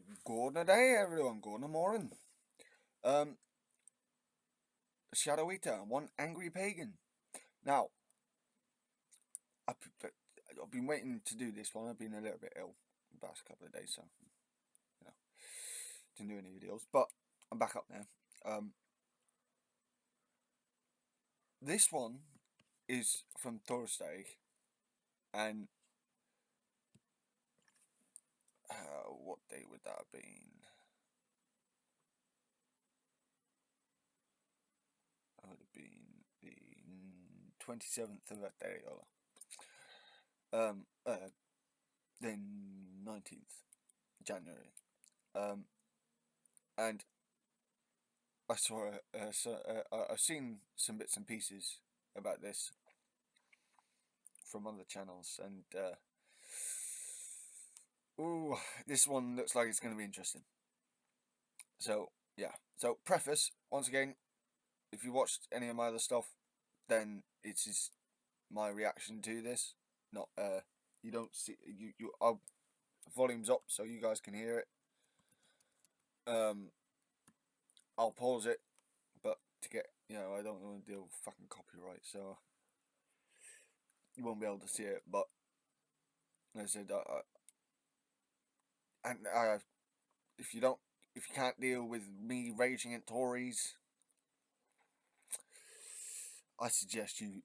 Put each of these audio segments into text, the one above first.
Good day, everyone. Good morning. Shadow Eater, one angry pagan. Now, I've been waiting to do this one. I've been a little bit ill the past couple of days, so didn't do any videos. But I'm back up now. This one is from Thursday, and what day would that have been? That would have been the 27th of Æfterra. Then 19th January. And I saw I've seen some bits and pieces about this from other channels, and this one looks like it's going to be interesting. So yeah. So preface, once again, if you watched any of my other stuff, then it is my reaction to this. Not you don't see I'll volume's up so you guys can hear it. I'll pause it, but to get, I don't want to deal with fucking copyright, so you won't be able to see it. But as I said, if you can't deal with me raging at Tories, I suggest you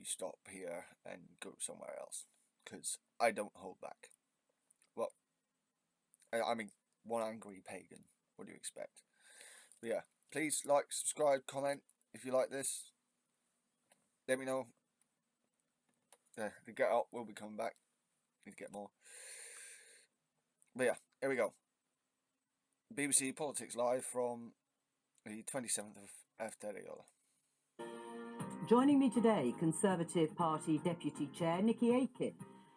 stop here and go somewhere else, because I don't hold back. Well, I mean, one angry pagan. What do you expect? But yeah, please like, subscribe, comment if you like this. Let me know. The Get Up will be coming back. Need to get more. But yeah, here we go. BBC Politics Live from the 27th of Æfterra. Joining me today, Conservative Party Deputy Chair Nikki Aiken,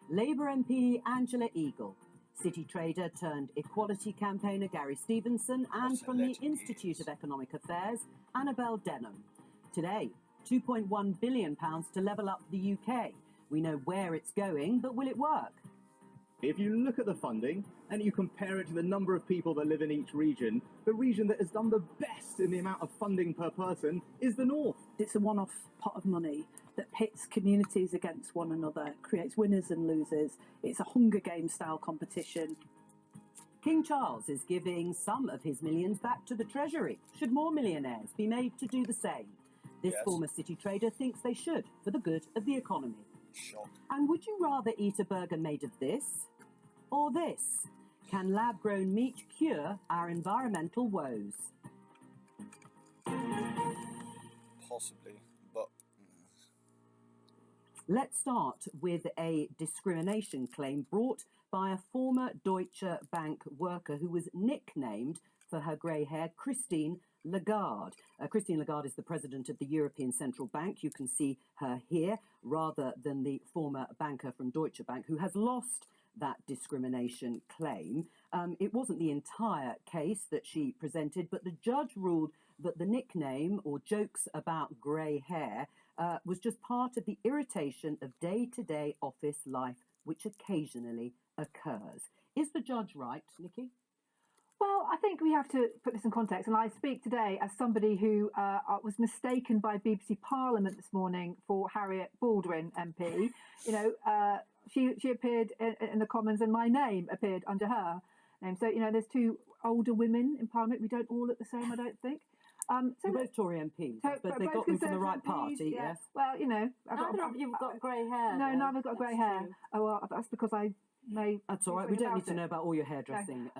Labour MP Angela Eagle, City trader turned equality campaigner Gary Stevenson, and from the Institute of Economic Affairs, Annabel Denham. Today, £2.1 billion to level up the UK. We know where it's going, but will it work? If you look at the funding and you compare it to the number of people that live in each region, the region that has done the best in the amount of funding per person is the North. It's a one-off pot of money that pits communities against one another, creates winners and losers. It's a Hunger Games style competition. King Charles is giving some of his millions back to the Treasury. Should more millionaires be made to do the same? This former city trader thinks they should, for the good of the economy. Shock. And would you rather eat a burger made of this or this? Can lab-grown meat cure our environmental woes? Possibly, but... Let's start with a discrimination claim brought by a former Deutsche Bank worker who was nicknamed, for her grey hair, Christine Lagarde. Christine Lagarde is the president of the European Central Bank. You can see her here, rather than the former banker from Deutsche Bank, who has lost that discrimination claim. It wasn't the entire case that she presented, but the judge ruled that the nickname, or jokes about grey hair, was just part of the irritation of day-to-day office life, which occasionally occurs. Is the judge right, Nikki? Well, I think we have to put this in context, and I speak today as somebody who was mistaken by BBC Parliament this morning for Harriet Baldwin MP. She appeared in the Commons, and my name appeared under her name. So, there's two older women in Parliament. We don't all look the same, I don't think. So you're both Tory MPs, but they got them from the right party, yes? Well, neither of you've got grey hair. No, neither got grey hair. Oh, well, that's because I may... That's all right. We don't need to know about all your hairdressing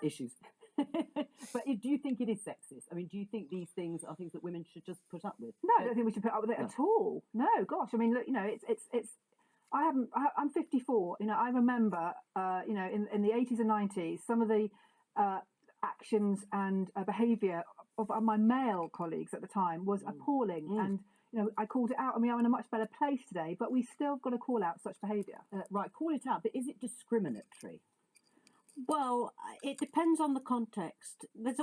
issues. But do you think it is sexist? I mean, do you think these things are things that women should just put up with? No, I don't think we should put up with it at all. No, gosh. I mean, look, it's. I'm 54. I remember, in the 80s and 90s, some of the actions and behaviour of my male colleagues at the time was appalling, and I called it out. I mean, I'm in a much better place today, but we still got to call out such behaviour. Right, call it out. But is it discriminatory? Well, it depends on the context. There's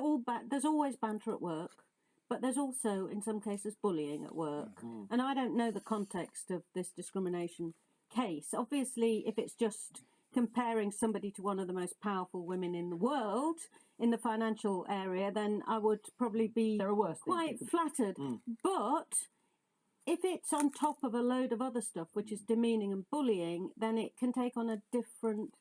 always banter at work, but there's also, in some cases, bullying at work. Mm-hmm. And I don't know the context of this discrimination case. Obviously, if it's just, comparing somebody to one of the most powerful women in the world in the financial area, then I would probably be There are worse quite things. flattered. But if it's on top of a load of other stuff, which is demeaning and bullying, then it can take on a different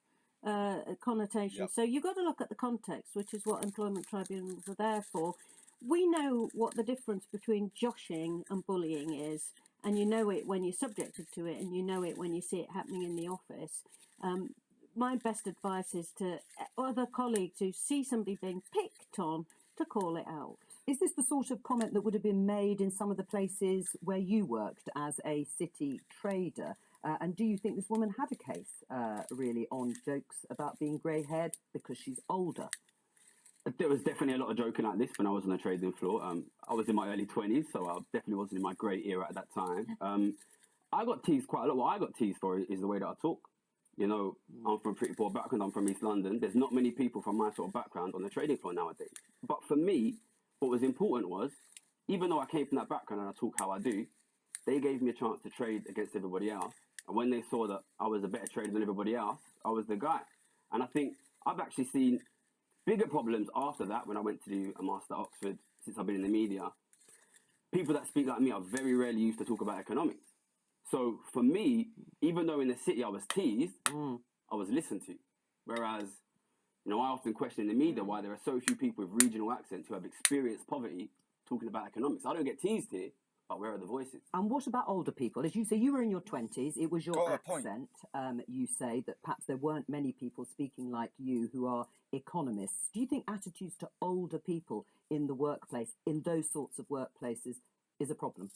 connotation. Yep. So you've got to look at the context, which is what employment tribunals are there for. We know what the difference between joshing and bullying is, and you know it when you're subjected to it, and you know it when you see it happening in the office. My best advice is to other colleagues who see somebody being picked on to call it out. Is this the sort of comment that would have been made in some of the places where you worked as a city trader? And do you think this woman had a case, really, on jokes about being grey-haired because she's older? There was definitely a lot of joking like this when I was on the trading floor. I was in my early 20s, so I definitely wasn't in my grey era at that time. I got teased quite a lot. What I got teased for is the way that I talk. You know, I'm from a pretty poor background. I'm from East London. There's not many people from my sort of background on the trading floor nowadays. But for me, what was important was, even though I came from that background and I talk how I do, they gave me a chance to trade against everybody else. And when they saw that I was a better trader than everybody else, I was the guy. And I think I've actually seen bigger problems after that when I went to do a master at Oxford, since I've been in the media. People that speak like me are very rarely used to talk about economics. So for me, even though in the city I was teased, I was listened to. Whereas, you know, I often question in the media why there are so few people with regional accents who have experienced poverty talking about economics. I don't get teased here, but where are the voices? And what about older people? As you say, you were in your 20s. It was your Got a point. accent. You say that perhaps there weren't many people speaking like you who are economists. Do you think attitudes to older people in the workplace, in those sorts of workplaces, is a problem?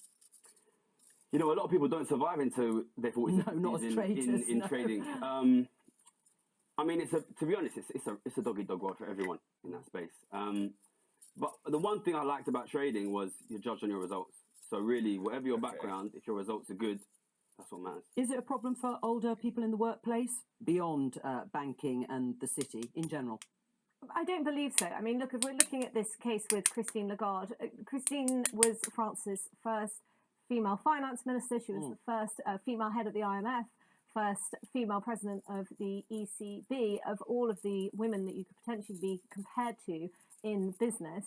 You know, a lot of people don't survive into their 40s No, not as traders, in no. trading. I mean, to be honest, it's a dog-eat-dog world for everyone in that space. But the one thing I liked about trading was you're judged on your results. So really, whatever your background, if your results are good, that's what matters. Is it a problem for older people in the workplace beyond banking and the city in general? I don't believe so. I mean, look, if we're looking at this case with Christine Lagarde, Christine was France's first female finance minister. She was the first female head of the IMF, first female president of the ECB. Of all of the women that you could potentially be compared to in business,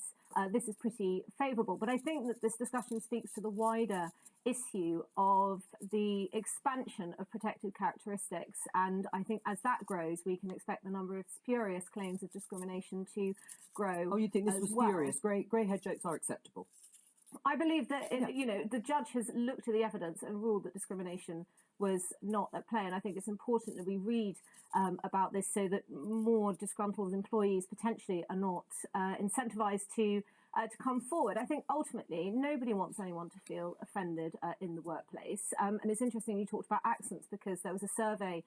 this is pretty favourable. But I think that this discussion speaks to the wider issue of the expansion of protected characteristics. And I think as that grows, we can expect the number of spurious claims of discrimination to grow. Oh, you think this was well. spurious? Grey-haired jokes are acceptable? I believe that, you know, the judge has looked at the evidence and ruled that discrimination was not at play. And I think it's important that we read about this so that more disgruntled employees potentially are not incentivised to come forward. I think ultimately nobody wants anyone to feel offended in the workplace. And it's interesting you talked about accents, because there was a survey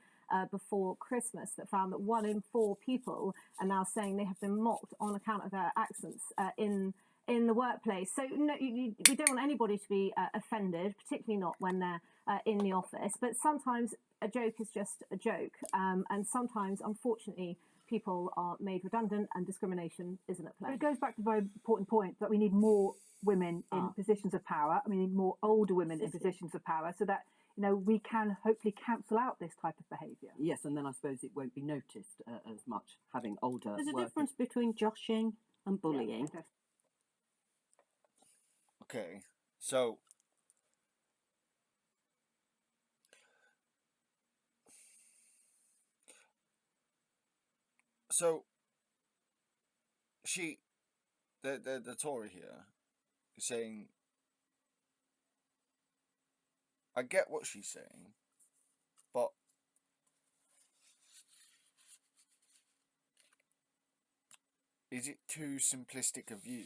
before Christmas that found that 1 in 4 people are now saying they have been mocked on account of their accents in the workplace. So no, we don't want anybody to be offended, particularly not when they're in the office. But sometimes a joke is just a joke. And sometimes, unfortunately, people are made redundant and discrimination isn't at play. But it goes back to a very important point that we need more women in positions of power. We need more older women in positions of power, so that, you know, we can hopefully cancel out this type of behaviour. Yes, and then I suppose it won't be noticed as much having older There's a workers. difference between joshing and bullying. Yeah, Okay, so the Tory here is saying, I get what she's saying, but is it too simplistic a view?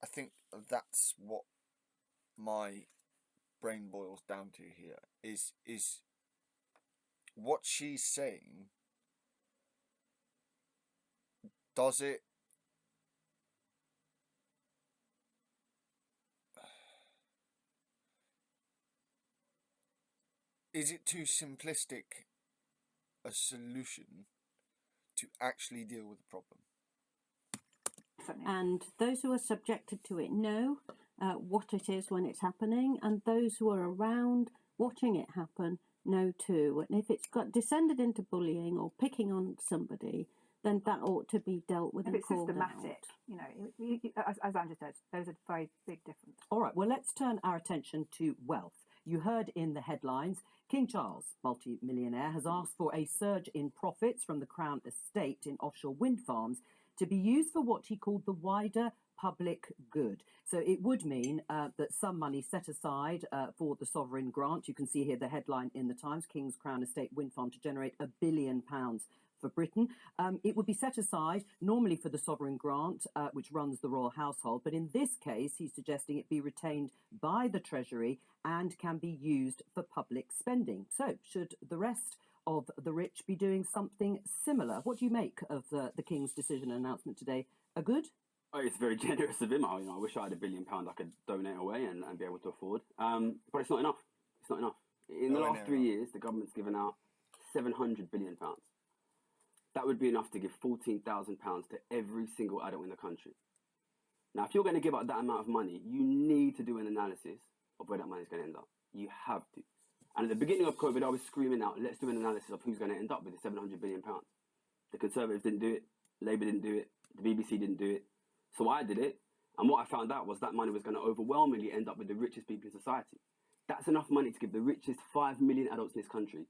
I think that's what my brain boils down to here, is what she's saying, does it is it too simplistic a solution to actually deal with the problem? And those who are subjected to it know what it is when it's happening, and those who are around watching it happen no to. And if it's got descended into bullying or picking on somebody, then that ought to be dealt with If and it's called systematic, out. as Andrew said, there's a very big difference. All right, well, let's turn our attention to wealth. You heard in the headlines, King Charles, multi-millionaire, has asked for a surge in profits from the Crown estate in offshore wind farms to be used for what he called the wider public good. So it would mean that some money set aside for the sovereign grant. You can see here the headline in the Times, King's Crown Estate wind farm to generate £1 billion for Britain. It would be set aside normally for the sovereign grant, which runs the royal household. But in this case, he's suggesting it be retained by the Treasury and can be used for public spending. So should the rest of the rich be doing something similar? What do you make of the King's decision and announcement today? A good? Oh, it's very generous of him. I wish I had £1 billion I could donate away and be able to afford. But it's not enough. It's not enough. In the last 3 years, the government's given out £700 billion. That would be enough to give £14,000 to every single adult in the country. Now, if you're going to give out that amount of money, you need to do an analysis of where that money is going to end up. You have to. And at the beginning of COVID, I was screaming out, let's do an analysis of who's going to end up with the £700 billion. The Conservatives didn't do it. Labour didn't do it. The BBC didn't do it. So I did it. And what I found out was that money was going to overwhelmingly end up with the richest people in society. That's enough money to give the richest 5 million adults in this country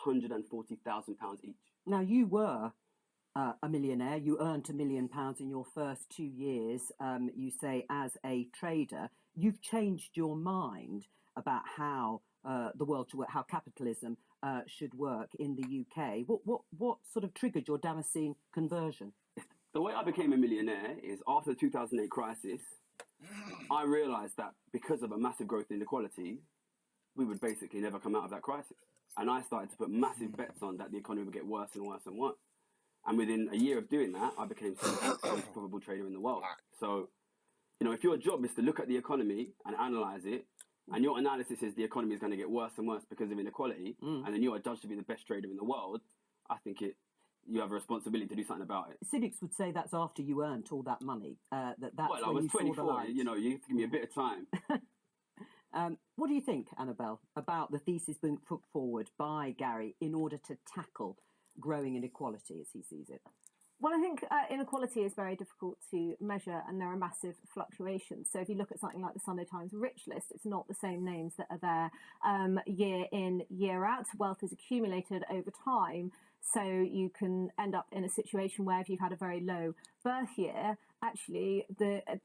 £140,000 each. Now, you were a millionaire. You earned £1 million in your first 2 years, you say, as a trader. You've changed your mind about how the world should work, how capitalism should work in the UK. What sort of triggered your Damascene conversion? The way I became a millionaire is after the 2008 crisis, I realised that because of a massive growth in inequality, we would basically never come out of that crisis. And I started to put massive bets on that the economy would get worse and worse and worse. And within a year of doing that, I became the most profitable trader in the world. So, if your job is to look at the economy and analyse it, and your analysis is the economy is going to get worse and worse because of inequality, and then you are judged to be the best trader in the world, I think you have a responsibility to do something about it. Cynics would say that's after you earned all that money. That's well, I when was you 24. Saw the light. You have to give me a bit of time. What do you think, Annabelle, about the thesis being put forward by Gary in order to tackle growing inequality as he sees it? Well, I think inequality is very difficult to measure, and there are massive fluctuations. So if you look at something like the Sunday Times Rich List, it's not the same names that are there year in, year out. Wealth is accumulated over time. So you can end up in a situation where if you've had a very low birth year, actually,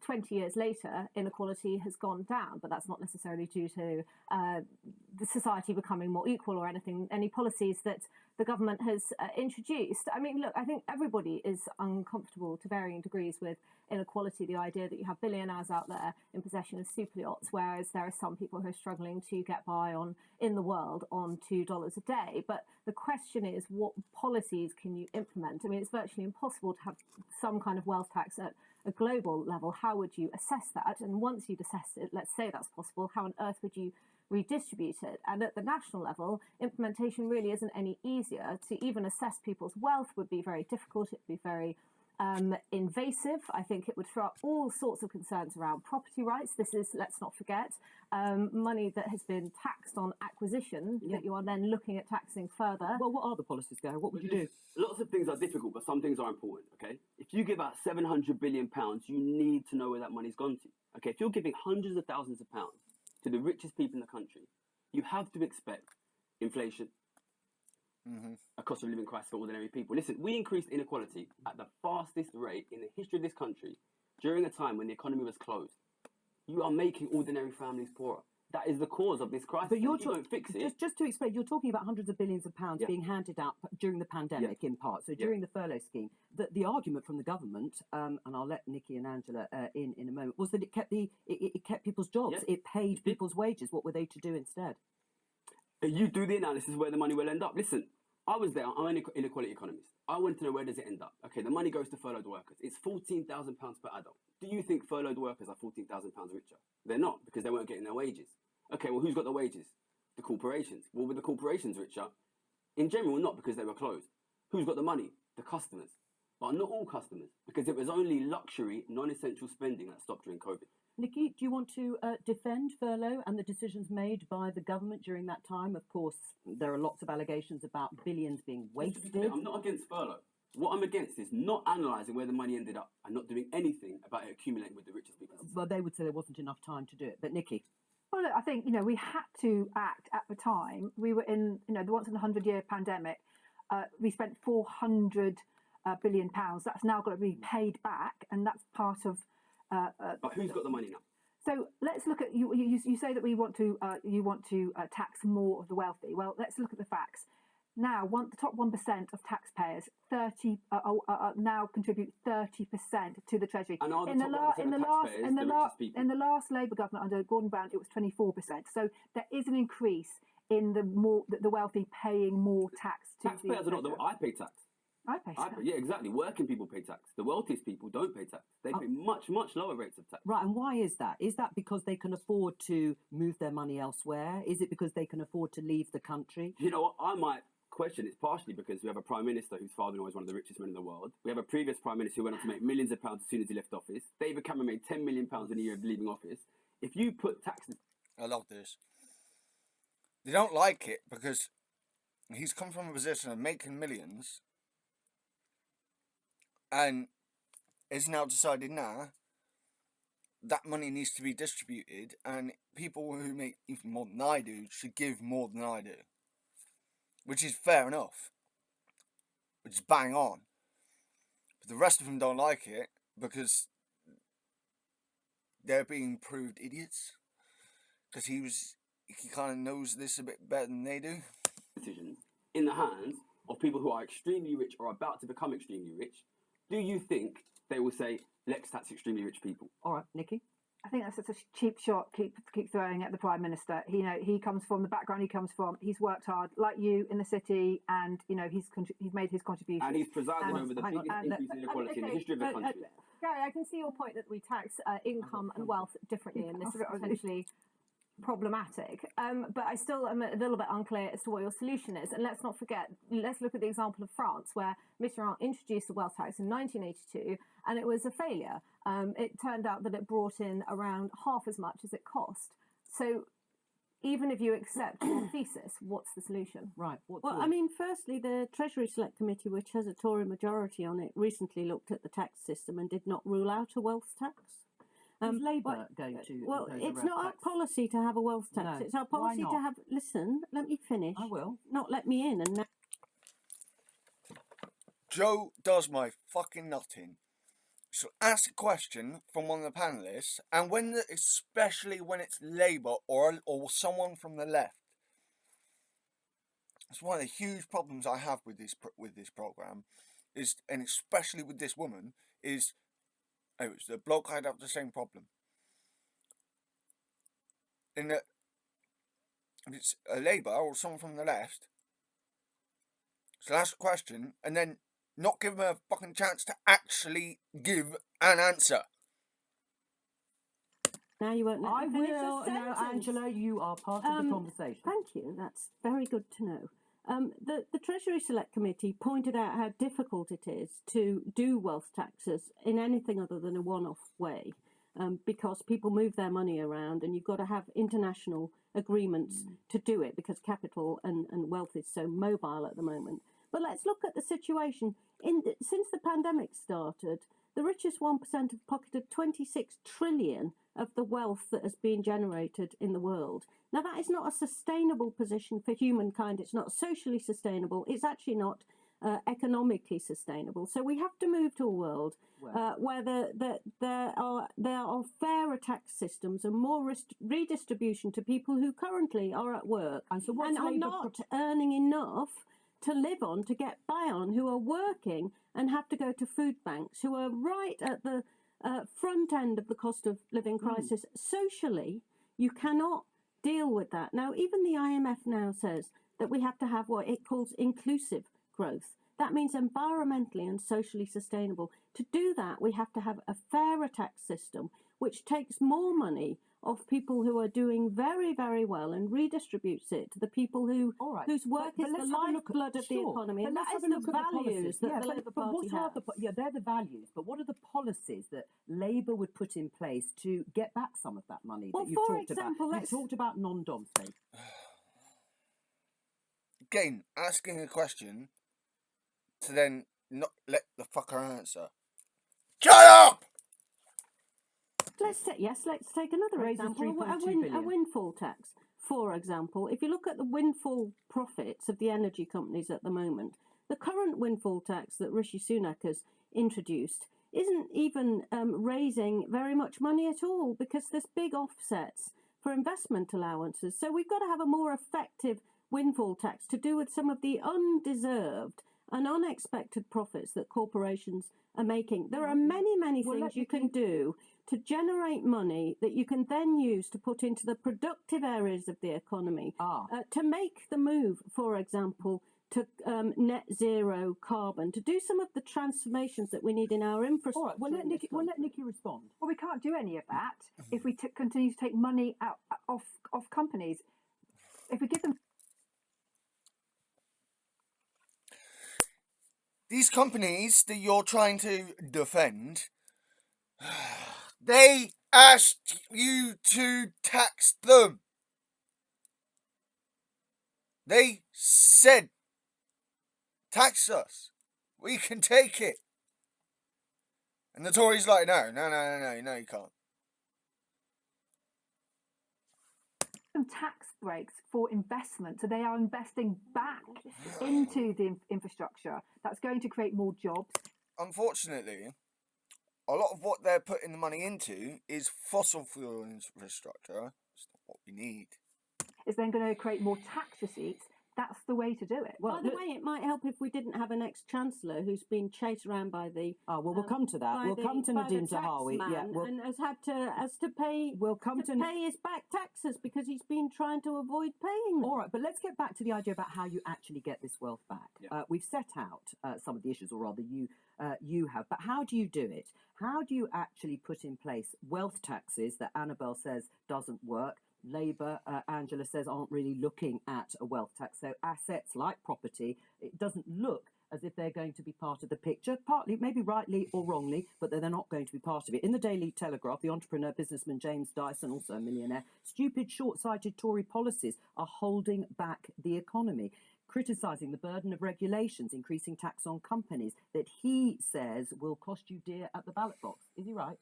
20 years later, inequality has gone down, but that's not necessarily due to the society becoming more equal or any policies that the government has introduced. I mean, look, I think everybody is uncomfortable to varying degrees with inequality, the idea that you have billionaires out there in possession of super yachts, whereas there are some people who are struggling to get by in the world on $2 a day. But the question is, what policies can you implement? I mean, it's virtually impossible to have some kind of wealth tax at a global level. How would you assess that? And once you'd assessed it, let's say that's possible, how on earth would you redistribute it? And at the national level, implementation really isn't any easier. To even assess people's wealth would be very difficult. It would be very invasive. I think it would throw up all sorts of concerns around property rights. This is, let's not forget, money that has been taxed on acquisition that you are then looking at taxing further. Well, what are the policies, Gary? What would you do? Lots of things are difficult, but some things are important, okay? If you give out £700 billion, you need to know where that money's gone to. Okay, if you're giving hundreds of thousands of pounds to the richest people in the country, you have to expect inflation, a cost of living crisis for ordinary people. Listen, we increased inequality at the fastest rate in the history of this country during a time when the economy was closed. You are making ordinary families poorer. That is the cause of this crisis. But you don't fix it. Just to explain, you're talking about hundreds of billions of pounds being handed out during the pandemic in part. So during the furlough scheme, the argument from the government, and I'll let Nikki and Angela in a moment, was that it kept people's jobs. It paid people's wages. What were they to do instead? You do the analysis where the money will end up. Listen, I was there. I'm an inequality economist. I want to know where does it end up. Okay, the money goes to furloughed workers. It's £14,000 per adult. Do you think furloughed workers are £14,000 richer? They're not, because they weren't getting their wages. Okay, well, who's got the wages? The corporations. Well, were the corporations richer? In general, not, because they were closed. Who's got the money? The customers. But not all customers, because it was only luxury, non-essential spending that stopped during COVID. Nikki, do you want to defend furlough and the decisions made by the government during that time? Of course, there are lots of allegations about billions being wasted. I'm not against furlough. What I'm against is not analysing where the money ended up and not doing anything about it accumulating with the richest people. Well, they would say there wasn't enough time to do it. But Nikki? Well, look, I think, we had to act at the time. We were in, the once in a 100-year pandemic. We spent £400 billion. That's now got to be paid back, and that's part of. But who's got the money now? So let's look at you. You say that you want to tax more of the wealthy. Well, let's look at the facts. Now, the top 1% of taxpayers, now contribute 30% to the Treasury. And in the last Labour government under Gordon Brown, it was 24%. So there is an increase in the wealthy paying more tax. Taxpayers are not I pay tax. I pay tax. Yeah, exactly. Working people pay tax. The wealthiest people don't pay tax. They pay much, much lower rates of tax. Right, and why is that? Is that because they can afford to move their money elsewhere? Is it because they can afford to leave the country? You know what? I might question it's partially because we have a prime minister whose father-in-law is one of the richest men in the world. We have a previous prime minister who went on to make millions of pounds as soon as he left office. David Cameron made £10 million in a year of leaving office. If you put taxes... I love this. They don't like it because he's come from a position of making millions and is now decided that money needs to be distributed, and people who make even more than I do should give more than I do. Which is fair enough. Which is bang on. But the rest of them don't like it because they're being proved idiots. Because he kind of knows this a bit better than they do. Decisions in the hands of people who are extremely rich or about to become extremely rich. Do you think they will say, let's tax extremely rich people? All right, Nikki? I think that's such a cheap shot. Keep throwing at the Prime Minister. He comes from the background he comes from. He's worked hard, like you, in the city, and he's made his contribution. And he's presided over the biggest increase in inequality in the history of the country. Gary, I can see your point that we tax income and wealth differently, and this is potentially problematic. But I still am a little bit unclear as to what your solution is. And let's not forget, let's look at the example of France, where Mitterrand introduced the wealth tax in 1982, and it was a failure. It turned out that it brought in around half as much as it cost. So even if you accept your thesis, what's the solution? Right. Well, I mean, firstly, the Treasury Select Committee, which has a Tory majority on it, recently looked at the tax system and did not rule out a wealth tax. Is Labour going to? Well, it's not our policy to have a wealth tax. No. It's our policy to have. Listen, let me finish. I will. Not let me in. And Joe does my fucking nutting. So ask a question from one of the panelists, and especially when it's Labour or someone from the left. It's one of the huge problems I have with this program, and especially with this woman, is. It was the bloke I'd have the same problem. In that, if it's a Labour or someone from the left, so ask a question and then not give them a fucking chance to actually give an answer. now you won't let I me finish will. a sentence. No, Angela, you are part of the conversation. Thank you. That's very good to know. The Treasury Select Committee pointed out how difficult it is to do wealth taxes in anything other than a one-off way, because people move their money around, and you've got to have international agreements to do it, because capital and wealth is so mobile at the moment. But let's look at the situation. Since the pandemic started, the richest 1% have pocketed 26 trillion of the wealth that has been generated in the world. Now, that is not a sustainable position for humankind. It's not socially sustainable. It's actually not economically sustainable. So we have to move to a world where there are fairer tax systems and more redistribution to people who currently are at work and are not earning enough to live on, to get by on, who are working and have to go to food banks, who are right at the front end of the cost of living crisis. Socially, you cannot deal with that. Now, even the IMF now says that we have to have what it calls inclusive growth. That means environmentally and socially sustainable. To do that, we have to have a fairer tax system, which takes more money of people who are doing very, very well and redistributes it to the people who whose work is the lifeblood of the economy. And that is the values that the Labour Party has. They're the values, but what are the policies that Labour would put in place to get back some of that money that you've talked about? You've talked about non-dom states. Again, asking a question to then not let the fucker answer. Shut up! Let's take another example. A windfall tax, for example. If you look at the windfall profits of the energy companies at the moment, the current windfall tax that Rishi Sunak has introduced isn't even raising very much money at all, because there's big offsets for investment allowances. So we've got to have a more effective windfall tax to do with some of the undeserved and unexpected profits that corporations are making. There are many things you can do to generate money that you can then use to put into the productive areas of the economy, to make the move, for example, to net zero carbon, to do some of the transformations that we need in our infrastructure. All right, we'll let Nikki respond. Well, we can't do any of that if we continue to take money out off companies. If we give them... These companies that you're trying to defend, they asked you to tax them. They said, tax us. We can take it. And the Tories like, no, you can't. Some tax breaks for investment, so they are investing back into the infrastructure. That's going to create more jobs. Unfortunately, a lot of what they're putting the money into is fossil fuel infrastructure. It's not what we need. It's then going to create more tax receipts. That's the way to do it. Well, by the way, it might help if we didn't have an ex-chancellor who's been chased around by the. We'll come to that. We'll come to Nadine Zahawi. And has to pay. We'll come to pay his back taxes because he's been trying to avoid paying them. All right, but let's get back to the idea about how you actually get this wealth back. Yeah. We've set out some of the issues, or rather, you have. But how do you do it? How do you actually put in place wealth taxes that Annabelle says doesn't work? Labour, Angela says, aren't really looking at a wealth tax. So assets like property, it doesn't look as if they're going to be part of the picture, partly, maybe rightly or wrongly, but they're not going to be part of it. In the Daily Telegraph, the entrepreneur businessman James Dyson, also a millionaire, stupid, short-sighted Tory policies are holding back the economy, criticising the burden of regulations, increasing tax on companies that he says will cost you dear at the ballot box. Is he right?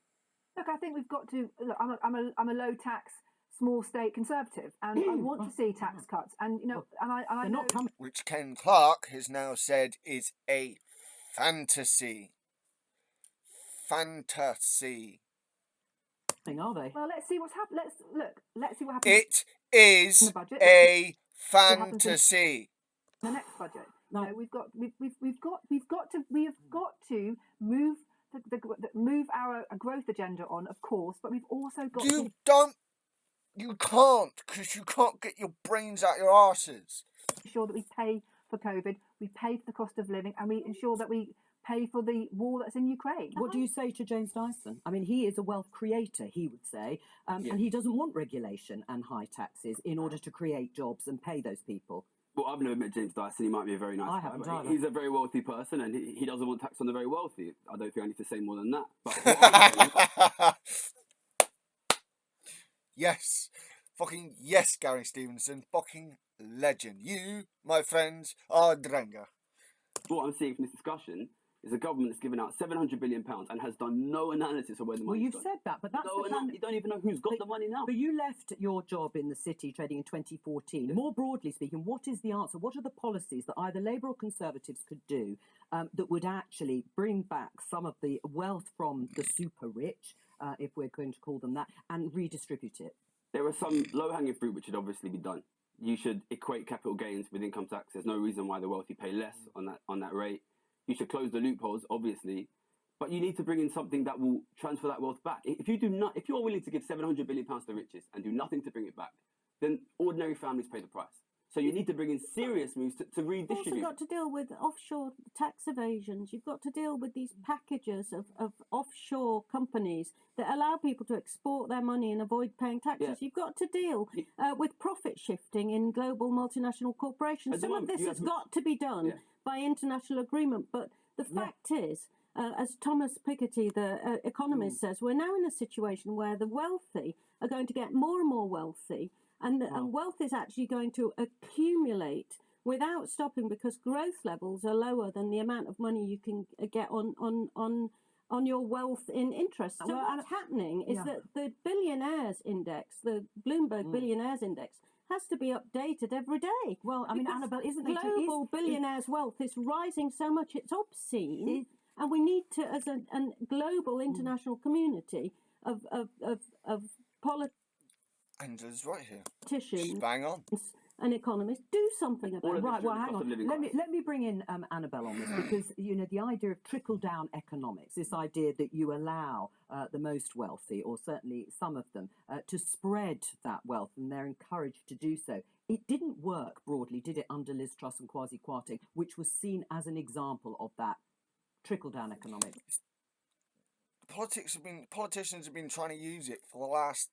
Look, I think we've got to... Look, I'm a low-tax, small state conservative, and I want to see tax cuts, and I know which Ken Clarke has now said is a fantasy. Fantasy. Are they? Well, let's see what's happened. Let's see what happens. It is a fantasy. The next budget. No, we've got to move move our growth agenda on, of course, but we've also got You can't, because you can't get your brains out your arses. Ensure that we pay for COVID, we pay for the cost of living, and we ensure that we pay for the war that's in Ukraine. What do you say to James Dyson? I mean, he is a wealth creator, he would say, and he doesn't want regulation and high taxes in order to create jobs and pay those people. Well, I've never met James Dyson. He might be a very nice guy. He's a very wealthy person, and he doesn't want tax on the very wealthy. I don't think I need to say more than that. But yes. Fucking yes, Gary Stevenson. Fucking legend. You, my friends, are Drenga. What I'm seeing from this discussion is a government that's given out £700 billion and has done no analysis of where the money's Well, you've said that, but that's you don't even know who's got the money now. But you left your job in the city trading in 2014. More broadly speaking, what is the answer? What are the policies that either Labour or Conservatives could do that would actually bring back some of the wealth from the super rich, if we're going to call them that, and redistribute it? There are some low-hanging fruit which should obviously be done. You should equate capital gains with income tax. There's no reason why the wealthy pay less on that rate. You should close the loopholes, obviously, but you need to bring in something that will transfer that wealth back. If you are willing to give £700 billion to the richest and do nothing to bring it back, then ordinary families pay the price. So you need to bring in serious moves to You've redistribute. also got to deal with offshore tax evasions. You've got to deal with these packages of offshore companies that allow people to export their money and avoid paying taxes. Yeah. You've got to deal with profit shifting in global multinational corporations. At the Some of moment, this you has have- got to be done Yeah. by international agreement. But the fact is, as Thomas Piketty, the economist, says, we're now in a situation where the wealthy are going to get more and more wealthy, and wealth is actually going to accumulate without stopping because growth levels are lower than the amount of money you can get on your wealth in interest. So what's happening is that the billionaires index, the Bloomberg billionaires index, has to be updated every day. Well, I mean, because Annabelle, isn't it? global billionaires' wealth is rising so much it's obscene, and we need to, as a global international community of Angela's right here. politicians She's bang on. and economists, do something about All it. of Right, this well, is hang cost of on. living Let crisis. me bring in Annabelle on this because, you know, the idea of trickle-down economics, this idea that you allow the most wealthy, or certainly some of them, to spread that wealth, and they're encouraged to do so. It didn't work broadly, did it, under Liz Truss and Kwasi Kwarteng, which was seen as an example of that trickle-down economics? Politicians have been trying to use it for the last,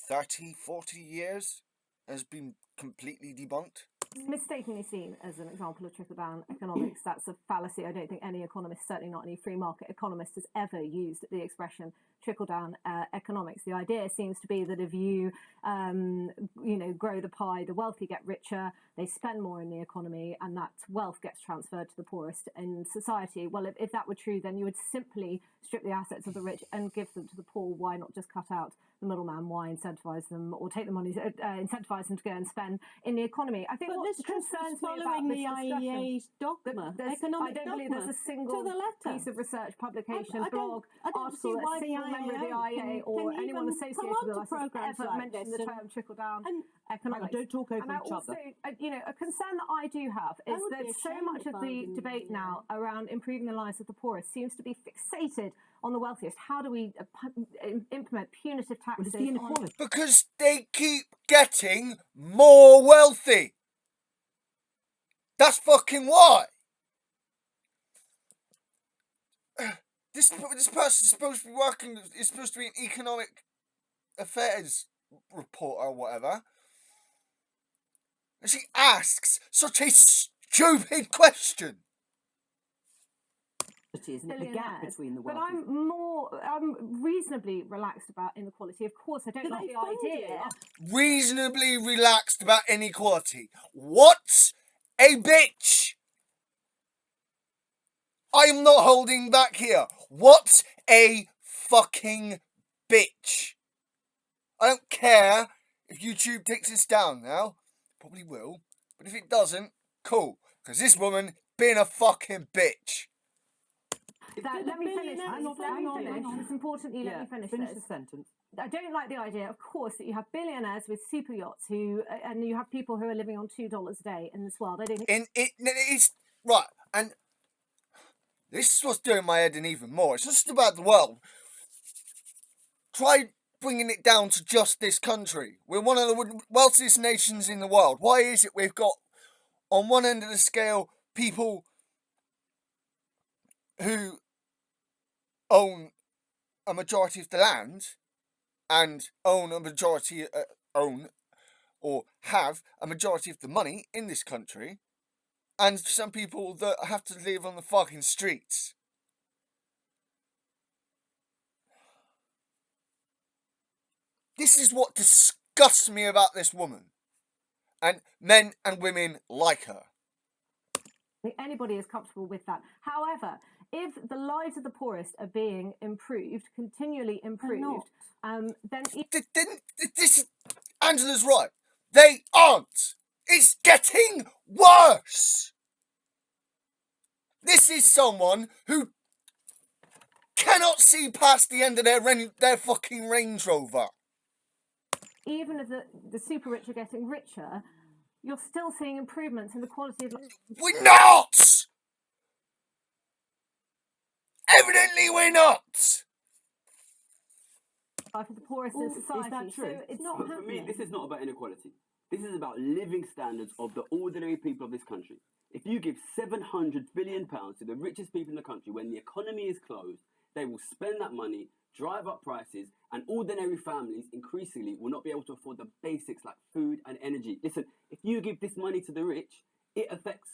30, 40 years, has been completely debunked. Mistakenly seen as an example of trickle-down economics. That's a fallacy. I don't think any economist, certainly not any free market economist, has ever used the expression trickle-down economics. The idea seems to be that if you, grow the pie, the wealthy get richer, they spend more in the economy, and that wealth gets transferred to the poorest in society. Well, if that were true, then you would simply strip the assets of the rich and give them to the poor. Why not just cut out the middleman? Why incentivise them, or take the money, incentivise them to go and spend in the economy? I think But what this concerns me about following this the discussion, IEA's dogma, economic I don't believe dogma, there's a single to the letter. piece of research, publication, I blog, don't see article, a why the single member of the IEA or can anyone even associated come with onto us has programmes ever like mentioned this the term trickle-down and economics. Don't talk over And I each also, other. a concern that I do have is would be that so ashamed much if of I the was in the debate IEA. now around improving the lives of the poorest seems to be fixated on the wealthiest. How do we implement punitive Well, taxes it's the on inequality. Because they keep getting more wealthy. That's fucking why. This person's supposed to be working, is supposed to be an economic affairs reporter or whatever. And she asks such a stupid question. Isn't it? The gap billionaires. between the But wealthy. I'm reasonably relaxed about inequality. Of course, I don't Do like they the fund idea. Reasonably relaxed about inequality. What a bitch! I am not holding back here. What a fucking bitch. I don't care if YouTube takes this down now. Probably will. But if it doesn't, cool. Because this woman being a fucking bitch. Let me finish. billionaires Let me fund finish. it? It's important you let me finish Finish this. the sentence. I don't like the idea, of course, that you have billionaires with super yachts and you have people who are living on $2 a day in this world. I don't think It's right, and this is what's doing my head in even more. It's just about the world. Try bringing it down to just this country. We're one of the wealthiest nations in the world. Why is it we've got, on one end of the scale, people who own a majority of the land and own or have a majority of the money in this country, and some people that have to live on the fucking streets. This is what disgusts me about this woman, and men and women like her. anybody is comfortable with that. However, if the lives of the poorest are being improved, continually improved, then Angela's right. They aren't. It's getting worse. This is someone who cannot see past the end of their fucking Range Rover. even if the super rich are getting richer, you're still seeing improvements in the quality of life We're not! Evidently we're not! of the poorest in society. Is that true? So it's not But for me, happening. this is not about inequality. This is about living standards of the ordinary people of this country. If you give £700 billion to the richest people in the country when the economy is closed, they will spend that money, drive up prices, and ordinary families increasingly will not be able to afford the basics like food and energy. Listen, if you give this money to the rich, it affects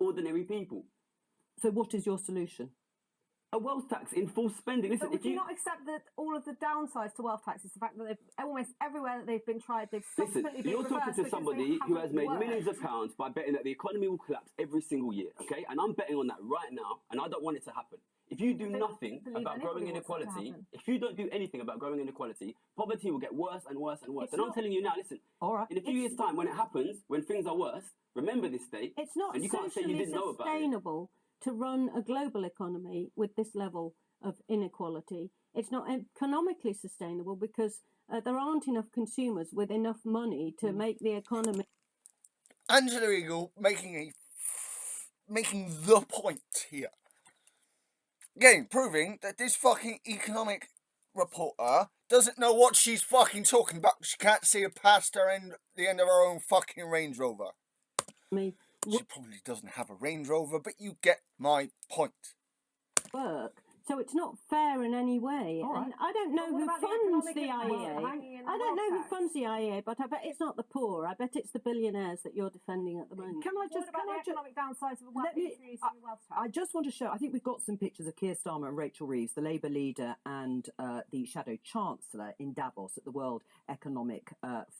ordinary people. So what is your solution? A wealth tax in full spending. Listen, But would if you not accept that all of the downsides to wealth tax is the fact that they've almost everywhere that they've been tried, they've listen, subsequently been you're reversed talking to because somebody they who has haven't made worked. millions of pounds by betting that the economy will collapse every single year, okay? And I'm betting on that right now, and I don't want it to happen. If you do I don't nothing believe about growing anybody wants that to inequality, happen. if you don't do anything about growing inequality, poverty will get worse and worse and worse. It's And I'm not- telling you now, listen, All right. in a few years' time, when it happens, when things are worse, remember this date, It's not and you can't say you socially didn't know about it. sustainable to run a global economy with this level of inequality. It's not economically sustainable because there aren't enough consumers with enough money to make the economy. Angela Eagle making the point here. Again, proving that this fucking economic reporter doesn't know what she's fucking talking about. She can't see her past her end, the end of her own fucking Range Rover. She probably doesn't have a Range Rover, but you get my point. Work. So it's not fair in any way. All right. And I don't know But what who about the funds economic the advice IEA. hanging in the I don't know wealth who tax? funds the IEA, but I bet it's not the poor. I bet it's the billionaires that you're defending at the moment. Can I What just about the economic downsides of a let me- introducing a wealth tax? I just want to show, I think we've got some pictures of Keir Starmer and Rachel Reeves, the Labour leader and the Shadow Chancellor in Davos at the World Economic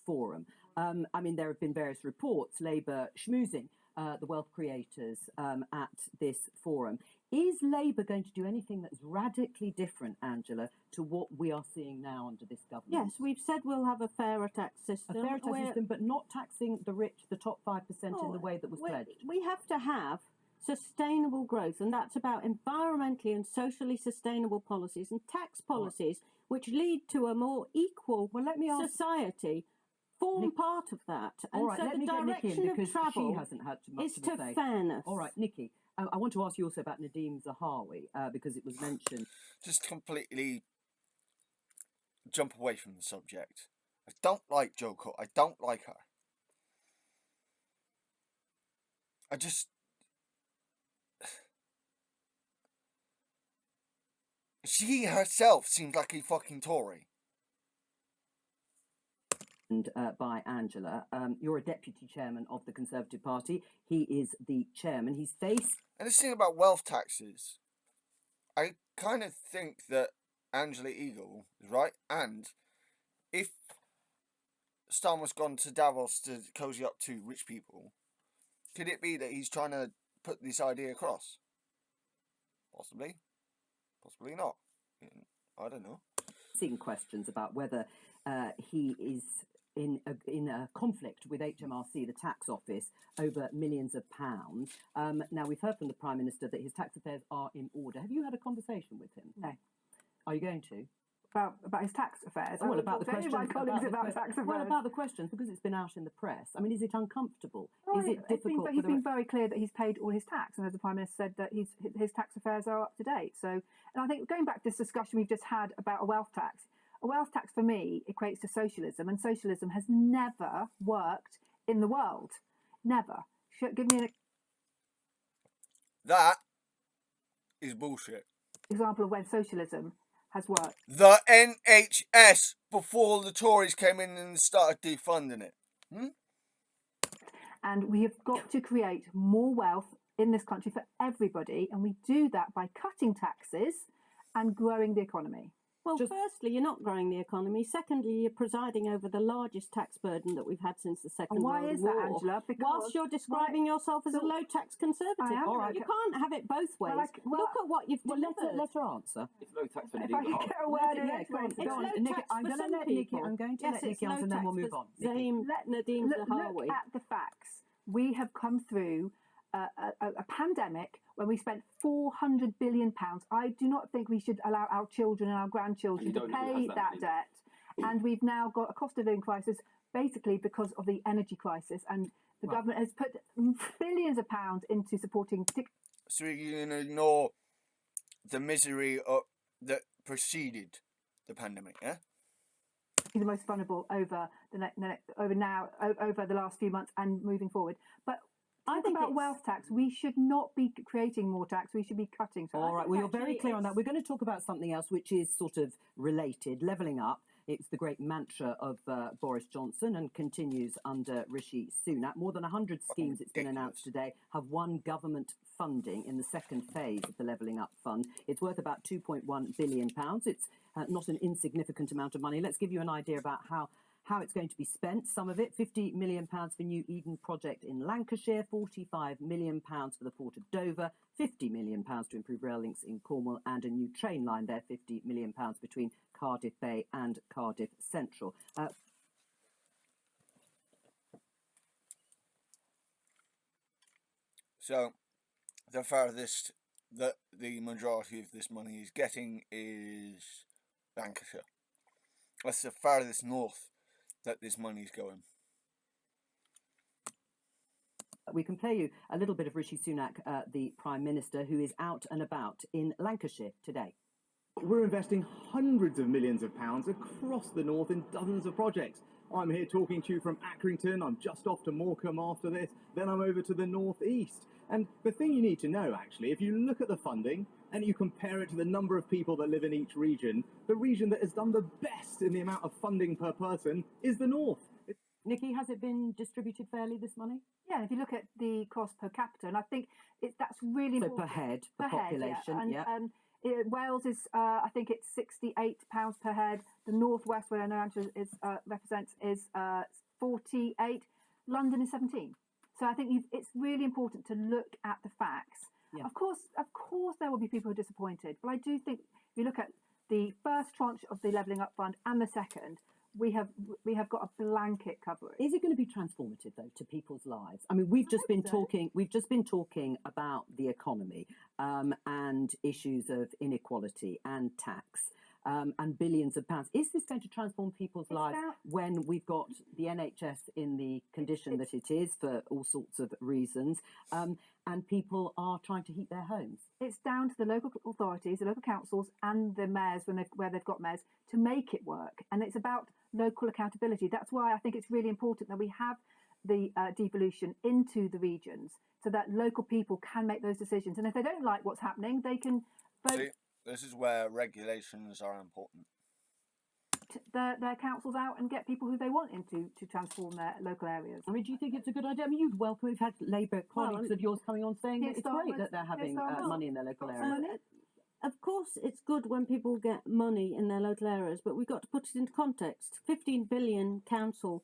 Forum. I mean, there have been various reports, Labour schmoozing the wealth creators at this forum. Is Labour going to do anything that's radically different, Angela, to what we are seeing now under this government? Yes, we've said we'll have a fairer tax system. A fairer tax where- system, but not taxing the rich, the top 5% in the way that was pledged. We have to have sustainable growth, and that's about environmentally and socially sustainable policies and tax policies which lead to a more equal Well, let me ask society. Form part of that. All And right, so let the me get Nikki direction in of because travel she hasn't had much is of to a say. fairness. All right, Nikki, I want to ask you also about Nadeem Zahawi because it was mentioned. Just completely jump away from the subject. I don't like Jo Cook. I don't like her. I just... She herself seems like a fucking Tory. By Angela. You're a deputy chairman of the Conservative Party. He is the chairman. He's faced. And this thing about wealth taxes, I kind of think that Angela Eagle is right. And if Starmer's gone to Davos to cozy up to rich people, could it be that he's trying to put this idea across? Possibly. Possibly not. I don't know. Seeing questions about whether he is in a conflict with HMRC, the tax office, over millions of pounds. Now, we've heard from the Prime Minister that his tax affairs are in order. Have you had a conversation with him? No. Are you going to? About his tax affairs. Oh, well, about the questions. My colleagues about tax affairs. Well, about the questions, because it's been out in the press. I mean, is it uncomfortable? Well, is it difficult? He's been very clear that he's paid all his tax, and as the Prime Minister said, that his tax affairs are up to date. So, and I think going back to this discussion we've just had about a wealth tax for me equates to socialism, and socialism has never worked in the world. Never. Give me an That is bullshit. example of when socialism has worked. The NHS before the Tories came in and started defunding it. And we have got to create more wealth in this country for everybody, and we do that by cutting taxes and growing the economy. Well, firstly, you're not growing the economy. Secondly, you're presiding over the largest tax burden that we've had since the Second Why World is War. that, Angela? Because whilst you're describing yourself as a low-tax conservative. I am All right, you can't have it both ways. Look at what you've delivered. Let her answer. It's low tax for If I could get a word in edgeways. It's low Nikki, tax I'm for going to some let Nikki. people. I'm going to Yes, let it's Nikki answer, and then we'll move on. Nikki. Nadeem Zahawi. Look at the facts. We have come through a pandemic when we spent £400 billion. I do not think we should allow our children and our grandchildren to pay that debt. And we've now got a cost of living crisis basically because of the energy crisis. And the government has put billions of pounds into supporting. So you're going to ignore the misery that preceded the pandemic, yeah? the most vulnerable over over the last few months and moving forward. But I think about wealth tax. We should not be creating more tax. We should be cutting tax. All right. Well, you're very clear on that. We're going to talk about something else which is sort of related, levelling up. It's the great mantra of Boris Johnson and continues under Rishi Sunak. More than 100 schemes, it's been announced today, have won government funding in the second phase of the Levelling Up Fund. It's worth about £2.1 billion. It's not an insignificant amount of money. Let's give you an idea about how it's going to be spent. Some of it, £50 million for New Eden project in Lancashire, £45 million for the Port of Dover, £50 million to improve rail links in Cornwall, and a new train line there, £50 million between Cardiff Bay and Cardiff Central. So the furthest that the majority of this money is getting is Lancashire. That's the farthest north that this money is going. We can play you a little bit of Rishi Sunak, the Prime Minister, who is out and about in Lancashire today. We're investing hundreds of millions of pounds across the north in dozens of projects. I'm here talking to you from Accrington. I'm just off to Morecambe after this. Then I'm over to the northeast. And the thing you need to know, actually, if you look at the funding and you compare it to the number of people that live in each region, the region that has done the best in the amount of funding per person is the north. Nikki, has it been distributed fairly, this money? Yeah, if you look at the cost per capita, and I think that's really so important. per head, the population, yeah. Wales is, I think it's £68 per head. The northwest, where I know Angela represents, is 48. London is 17. So I think it's really important to look at the facts. Yeah. Of course, there will be people who are disappointed, but I do think if you look at the first tranche of the Levelling Up Fund and the second, we have got a blanket coverage. Is it going to be transformative though to people's lives? I mean, we've just been talking about the economy and issues of inequality and tax and billions of pounds. Is this going to transform people's lives when we've got the NHS in the condition that it is for all sorts of reasons, and people are trying to heat their homes? It's down to the local authorities, the local councils, and the mayors where they've got mayors to make it work. And it's about local accountability. That's why I think it's really important that we have the devolution into the regions so that local people can make those decisions. And if they don't like what's happening, they can vote. See, this is where regulations are important. Their councils out and get people who they want in to transform their local areas. I mean, do you think it's a good idea? I mean, you'd welcome. We've had Labour colleagues of yours coming on saying that it's great that they're having money in their local areas. Of course, it's good when people get money in their local areas, but we've got to put it into context. 15 billion council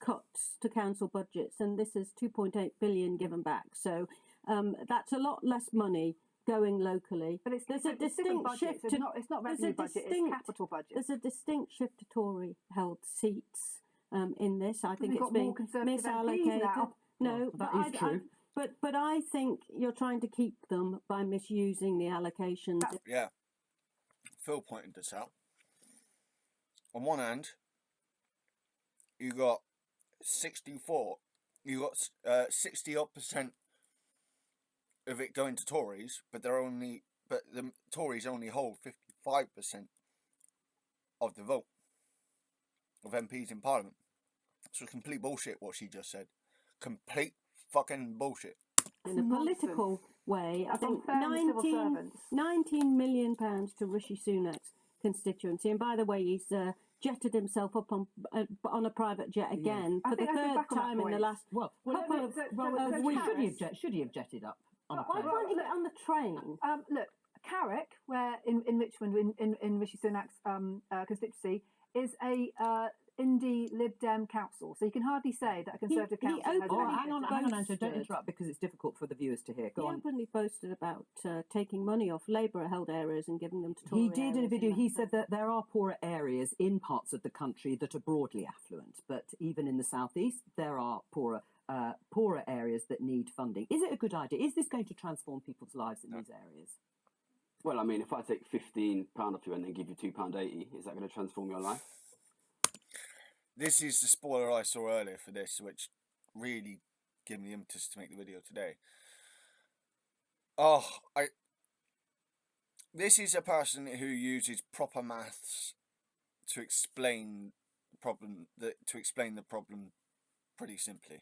cuts to council budgets, and this is 2.8 billion given back. So that's a lot less money going locally. But there's a distinct shift. It's not revenue budget, it's capital budget. There's a distinct shift to Tory-held seats in this. I think it's being misallocated. No, that is true. But I think you're trying to keep them by misusing the allocations. Yeah. Phil pointed this out. On one hand, you got 60 odd percent of it going to Tories, but the Tories only hold 55% of the vote of MPs in Parliament. So it's complete bullshit what she just said. Complete fucking bullshit. In a political way, I think 19 million pounds to Rishi Sunak's constituency, and by the way, he's jetted himself up on a private jet again for the third time in the last couple of. Should he have jetted up on a plane? Why can't he get on the train? Look, Carrick, where in Richmond, in Rishi Sunak's constituency, is a indie Lib Dem council, so you can hardly say that a Conservative council has hang on, Angela, don't interrupt because it's difficult for the viewers to hear. Go on. He openly boasted about taking money off Labour-held areas and giving them to Tory He did in a video. He said that there are poorer areas in parts of the country that are broadly affluent, but even in the southeast, there are poorer areas that need funding. Is it a good idea? Is this going to transform people's lives in these areas? Well, I mean, if I take £15 off you and then give you £2.80, is that going to transform your life? This is the spoiler I saw earlier for this, which really gave me the impetus to make the video today. This is a person who uses proper maths to explain problem, to explain the problem pretty simply.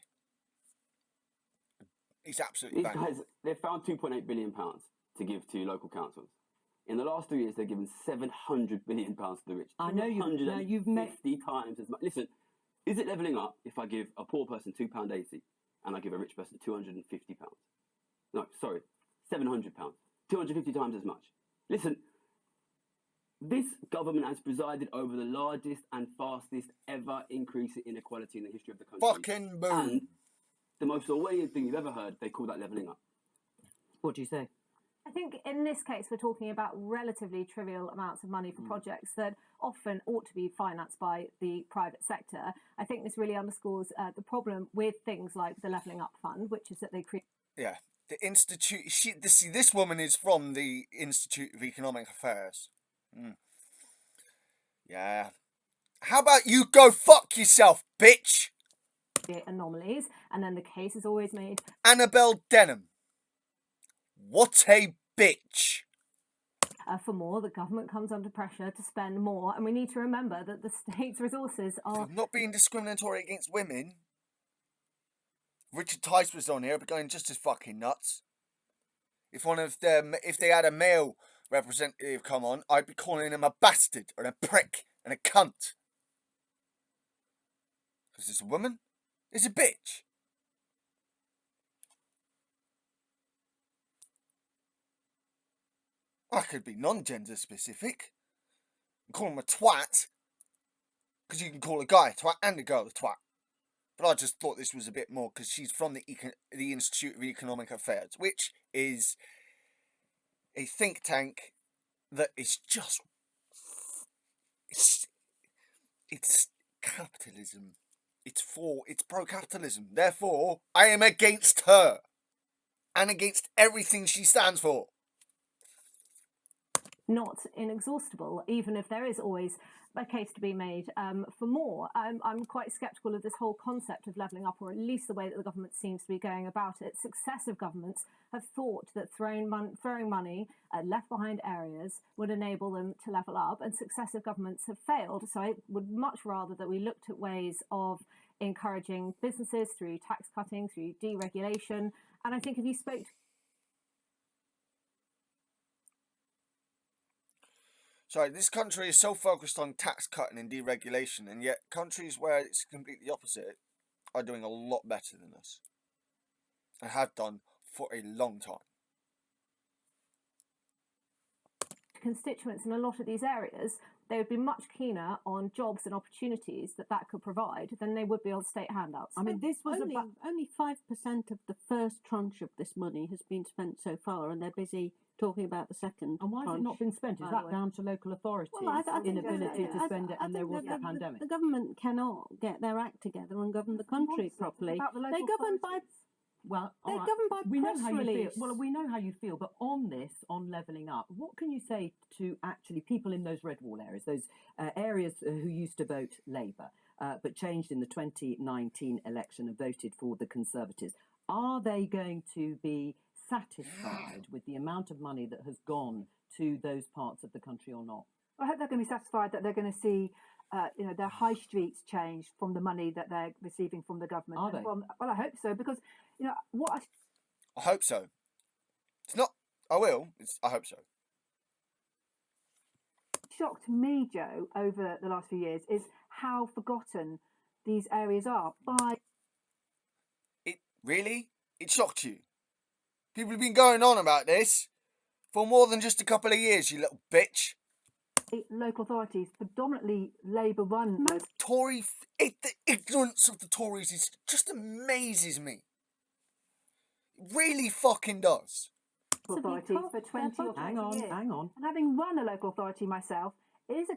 It's absolutely These bang on. guys, they've found £2.8 billion to give to local councils. In the last 3 years, they've given £700 billion to the rich. I know you've made 50 times as much. Listen, is it levelling up if I give a poor person £2.80 and I give a rich person £250? No, sorry, £700. 250 times as much. Listen, this government has presided over the largest and fastest ever increase in inequality in the history of the country. Fucking boom. And the most Orwellian thing you've ever heard, they call that levelling up. What do you say? I think in this case, we're talking about relatively trivial amounts of money for projects that often ought to be financed by the private sector. I think this really underscores the problem with things like the Levelling Up Fund, which is that they create. Yeah, the Institute. This woman is from the Institute of Economic Affairs. Yeah. How about you go fuck yourself, bitch? Anomalies, and then the case is always made. Annabelle Denham. What a bitch. For more, the government comes under pressure to spend more, and we need to remember that the state's resources are. I'm not being discriminatory against women. Richard Tice was on here, but going just as fucking nuts. If they had a male representative come on, I'd be calling him a bastard or a prick and a cunt. Because it's a woman, it's a bitch. I could be non-gender specific and call him a twat, because you can call a guy a twat and a girl a twat. But I just thought this was a bit more because she's from the Institute of Economic Affairs, which is a think tank that is just it's capitalism. It's pro-capitalism. Therefore, I am against her and against everything she stands for. Not inexhaustible, even if there is always a case to be made for more. I'm quite sceptical of this whole concept of levelling up, or at least the way that the government seems to be going about it. Successive governments have thought that throwing money at left behind areas would enable them to level up, and successive governments have failed. So I would much rather that we looked at ways of encouraging businesses through tax cutting, through deregulation. And I think if you spoke to Sorry, this country is so focused on tax cutting and deregulation, and yet countries where it's completely opposite are doing a lot better than us. And have done for a long time. constituents in a lot of these areas, they would be much keener on jobs and opportunities that could provide than they would be on state handouts. I mean, this was only 5% of the first tranche of this money has been spent so far, and they're busy talking about the second. And why has it not been spent? Is that down to local authorities' inability to spend it, and there was the pandemic? The government cannot get their act together and govern the country properly. They govern by. Well, they're right. governed by we press know how release. you feel. Well, we know how you feel, but on this, on levelling up, what can you say to actually people in those red wall areas, those areas who used to vote Labour, but changed in the 2019 election and voted for the Conservatives? Are they going to be satisfied with the amount of money that has gone to those parts of the country or not? I hope they're going to be satisfied that they're going to see their high streets change from the money that they're receiving from the government. Are they? Well, I hope so, because what I hope so. It's not. I will. I hope so. shocked me, Joe, over the last few years is how forgotten these areas are by. It really? It shocked you? People have been going on about this for more than just a couple of years, you little bitch. Local authorities, predominantly Labour-run. The ignorance of the Tories just amazes me. It really fucking does. Authorities for 20 or 30 years. Hang on. And having run a local authority myself, it is a.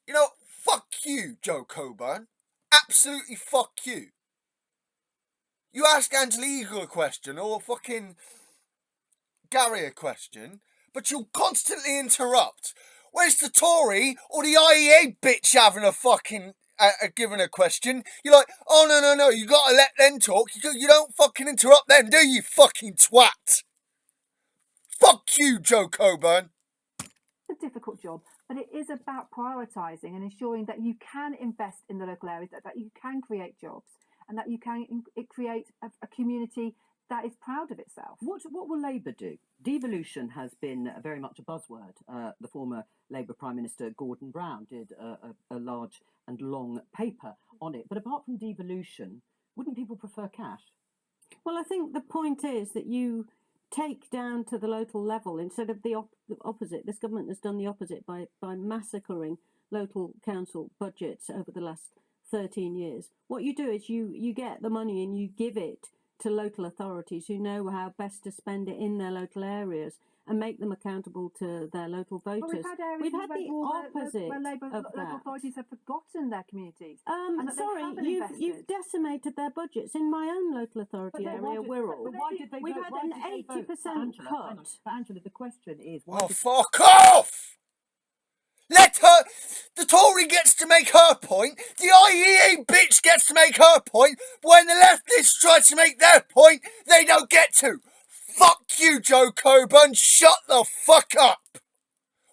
You know, fuck you, Joe Coburn. Absolutely fuck you. You ask Angela Eagle a question or fucking Gary a question, but you'll constantly interrupt. Where's the Tory or the IEA bitch having a fucking giving a question? You're like, oh no, you gotta let them talk. You don't fucking interrupt them, do you, fucking twat? Fuck you, Joe Coburn. It's a difficult job, but it is about prioritising and ensuring that you can invest in the local areas, that you can create jobs, and that you can create a community that is proud of itself. What will Labour do? Devolution has been very much a buzzword. The former Labour Prime Minister Gordon Brown did a large and long paper on it. But apart from devolution, wouldn't people prefer cash? Well, I think the point is that you take down to the local level instead of the opposite. This government has done the opposite by massacring local council budgets over the last 13 years. What you do is you get the money and you give it to local authorities who know how best to spend it in their local areas and make them accountable to their local voters. But we've had areas We've had the opposite where Labour of local that. authorities have forgotten their communities. And that they Sorry, haven't you've invested. decimated their budgets. In my own local authority But area, Wirral, But why did they we've vote? had Why an did they vote? 80% But Angela, hang on. cut. But Angela, the question is, why Oh, did fuck off! Let her... The Tory gets to make her point, the IEA bitch gets to make her point, but when the leftists try to make their point, they don't get to. Fuck you, Joe Coburn, shut the fuck up!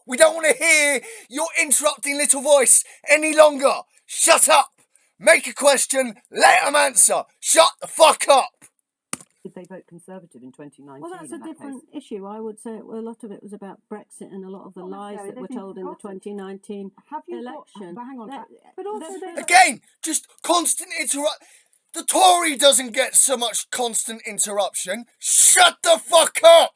We don't want to hear your interrupting little voice any longer. Shut up! Make a question, let them answer. Shut the fuck up! did they vote Conservative in 2019? Well, that's a in that different case? issue. I would say a lot of it was about Brexit and a lot of the Not lies necessarily. that were They've been told in the forgotten. 2019 Have you election. But hang on. But also there's- they- Again, just constant interrupt. The Tory doesn't get so much constant interruption. Shut the fuck up!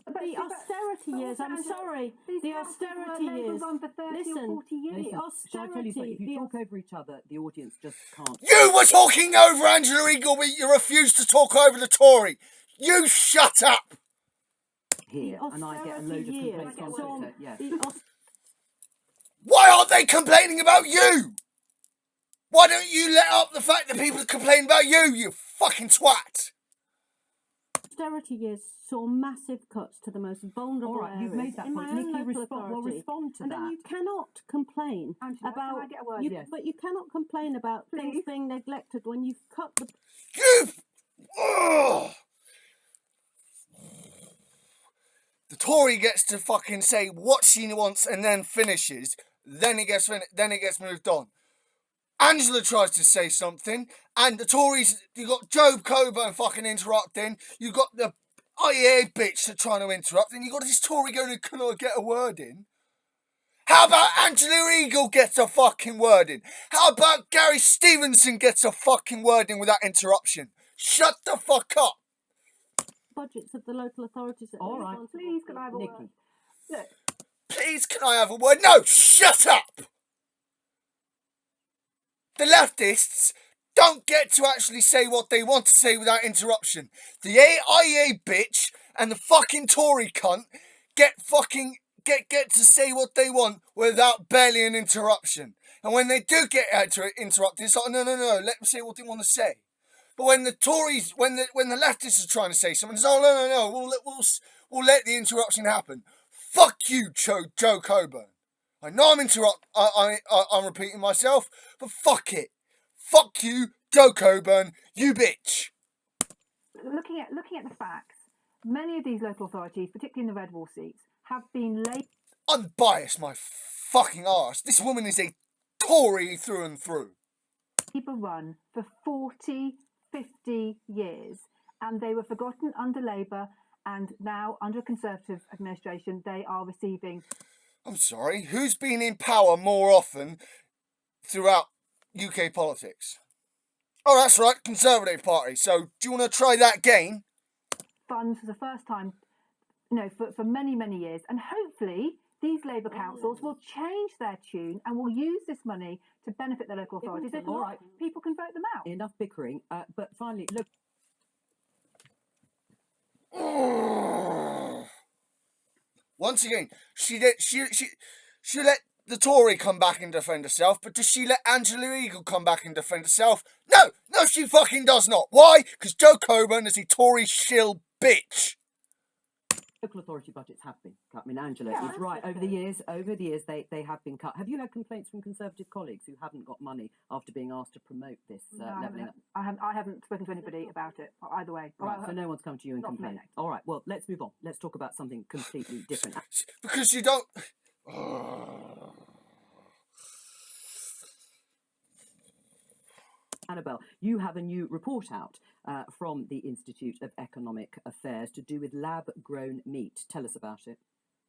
the austerity years, I'm Angela, sorry, these the councils were austerity Labour years. run for 30 Listen, or 40 years. the Shall I tell you something? austerity, If you talk over each other, the audience just can't. You were talking over Angela Eagle, but you refused to talk over the Tory. You shut up! Here, and I get a load of years complaints on saw Twitter. Yes. the Why aren't they complaining about you? Why don't you let up the fact that people are complaining about you, you fucking twat? austerity years saw massive cuts to the most vulnerable All right, areas you've made that in point. my own Nikki, local authority. respond to and that. then you cannot complain Angela, about can I get a word? you, Yes. but you cannot complain about things Please. being neglected when you've cut the You... Ugh. The Tory gets to fucking say what she wants and then finishes. Then it gets moved on. Angela tries to say something, and the Tories, you got Joe Coburn fucking interrupting, you got the IEA bitch that trying to interrupt, and you got this Tory going, can I get a word in? How about Angela Eagle gets a fucking word in? How about Gary Stevenson gets a fucking word in without interruption? Shut the fuck up! budgets of the local authorities that All are right. responsible Please, for can I have a Nikki. word? Look, Please, can I have a word? No, shut up! The leftists don't get to actually say what they want to say without interruption. The IEA bitch and the fucking Tory cunt get to say what they want without barely an interruption. And when they do get interrupted, it's like, no, let them say what they want to say. But when the Tories, when the leftists are trying to say something, it's oh no, we'll let the interruption happen. Fuck you, Joe Coburn. I know I'm repeating myself, but fuck it. Fuck you, Joe Coburn, you bitch. looking at the facts, many of these local authorities, particularly in the red wall seats, have been Unbiased my fucking arse. This woman is a Tory through and through. Labour run for 40, 50 years, and they were forgotten under Labour, and now under a Conservative administration, they are receiving. I'm sorry, who's been in power more often throughout UK politics? Oh, that's right, Conservative Party. So, do you want to try that game? Funds for the first time, for many, many years, and hopefully these Labour councils will change their tune and will use this money to benefit their local authorities. If all not, right. people can vote them out. Enough bickering. But finally, look. Once again, she let the Tory come back and defend herself, but does she let Angela Eagle come back and defend herself? No, she fucking does not. Why? Because Joe Coburn is a Tory shill bitch. Local authority budgets have been cut. I mean, Angela Yeah, is right. Over the years, they have been cut. Have you had complaints from Conservative colleagues who haven't got money after being asked to promote this No, levelling up? I haven't spoken to anybody about it either way. Right, so no one's come to you and Not for me, complained. All right, well, let's move on. Let's talk about something completely different. Because you don't. Annabelle, you have a new report out from the Institute of Economic Affairs to do with lab-grown meat. Tell us about it.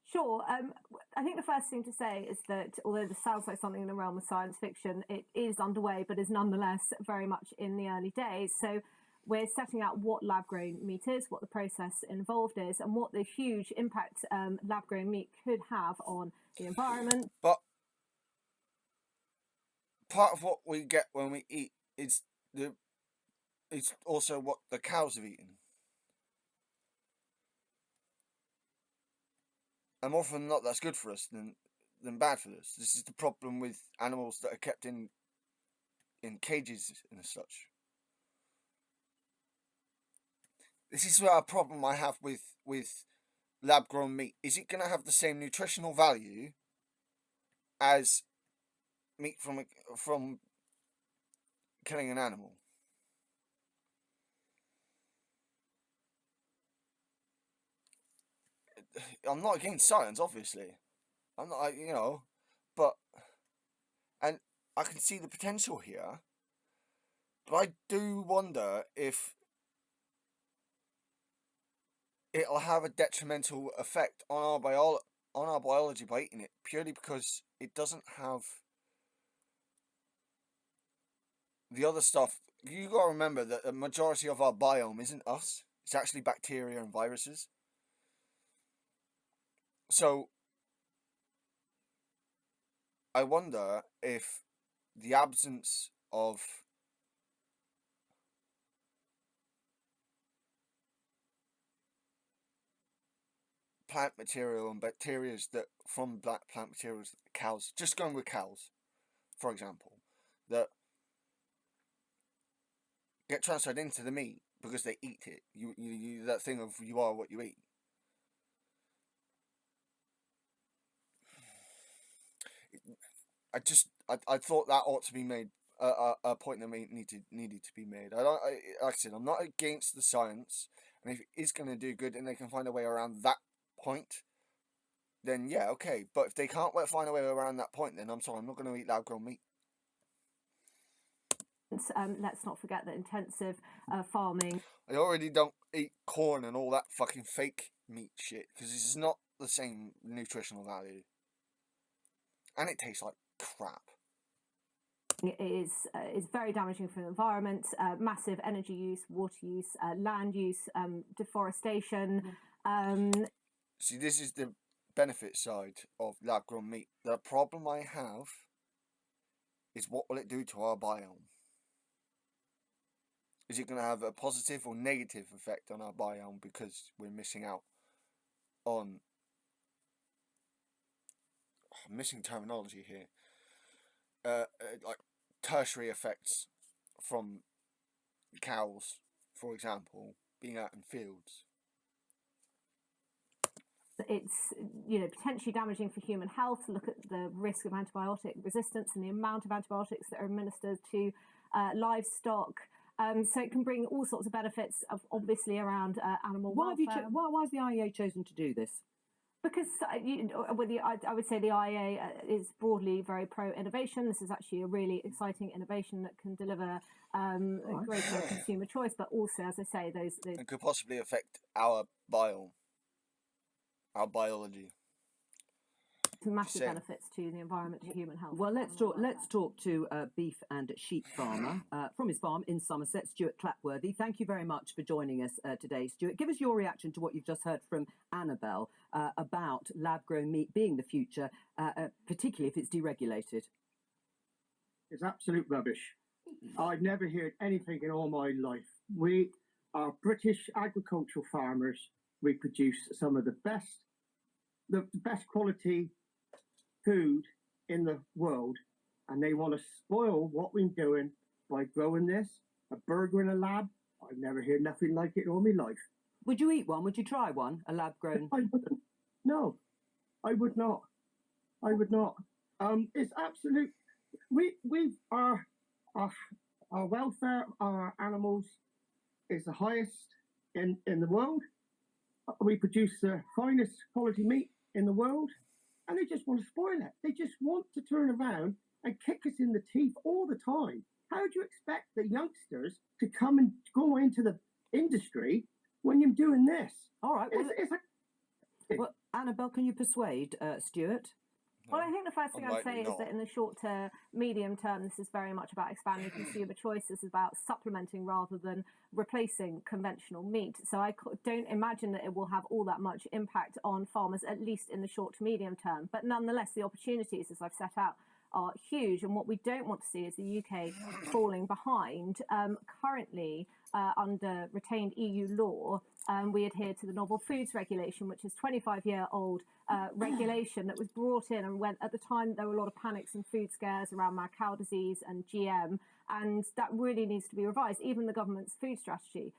Sure. I think the first thing to say is that although this sounds like something in the realm of science fiction, it is underway, but is nonetheless very much in the early days. So we're setting out what lab-grown meat is, what the process involved is, and what the huge impact lab-grown meat could have on the environment. But part of what we get when we eat is it's also what the cows have eaten. And more often than not, that's good for us than bad for us. This is the problem with animals that are kept in cages and such. This is a problem I have with lab-grown meat. Is it going to have the same nutritional value as meat from killing an animal? I'm not against science, obviously. I'm not, but and I can see the potential here. But I do wonder if it'll have a detrimental effect on our biology by eating it, purely because it doesn't have the other stuff. You gotta remember that the majority of our biome isn't us. It's actually bacteria and viruses. So I wonder if the absence of plant material and bacteria that from plant materials that cows, just going with cows, for example, that get transferred into the meat because they eat it. You that thing of you are what you eat. I thought that ought to be made a point that needed to be made. Like I said, I'm not against the science, and if it is going to do good and they can find a way around that point, then yeah, okay. But if they can't find a way around that point, then I'm sorry, I'm not going to eat lab-grown meat. Let's not forget that intensive farming. I already don't eat corn and all that fucking fake meat shit because it's not the same nutritional value, and it tastes like crap. Is very damaging for the environment. Massive energy use, water use, land use, deforestation. See, this is the benefit side of lab-grown meat. The problem I have is what will it do to our biome? Is it going to have a positive or negative effect on our biome because we're missing out on... I'm missing terminology here. Like tertiary effects from cows, for example, being out in fields. It's potentially damaging for human health. Look at the risk of antibiotic resistance and the amount of antibiotics that are administered to livestock. So it can bring all sorts of benefits, obviously, around animal welfare. Why has the IEA chosen to do this? Because I would say the IEA is broadly very pro-innovation. This is actually a really exciting innovation that can deliver greater consumer choice, but also, as I say, those it could possibly affect our biome, our biology. massive benefits to the environment, to human health. Well, let's talk to beef and sheep farmer from his farm in Somerset, Stuart Clapworthy. Thank you very much for joining us today, Stuart. Give us your reaction to what you've just heard from Annabelle about lab-grown meat being the future, particularly if it's deregulated. It's absolute rubbish. I've never heard anything in all my life. We are British agricultural farmers. We produce some of the best quality food in the world, and they want to spoil what we're doing by growing this, a burger in a lab. I've never heard nothing like it in all my life. Would you eat one? Would you try one? A lab-grown? I wouldn't. No, I would not. I would not. It's absolute. Our welfare of our animals is the highest in the world. We produce the finest quality meat in the world, and they just want to spoil it. They just want to turn around and kick us in the teeth all the time. How do you expect the youngsters to come and go into the industry when you're doing this? All right. Well, Annabelle, can you persuade Stuart? Well, I think the first thing I'd say Unlikely is that in the short to medium term, this is very much about expanding consumer choice. This is about supplementing rather than replacing conventional meat. So I don't imagine that it will have all that much impact on farmers, at least in the short to medium term. But nonetheless, the opportunities, as I've set out, are huge. And what we don't want to see is the UK falling behind. Currently, under retained EU law, we adhere to the Novel Foods Regulation, which is 25-year-old regulation that was brought in, and when at the time there were a lot of panics and food scares around mad cow disease and GM, and that really needs to be revised. Even the government's food strategy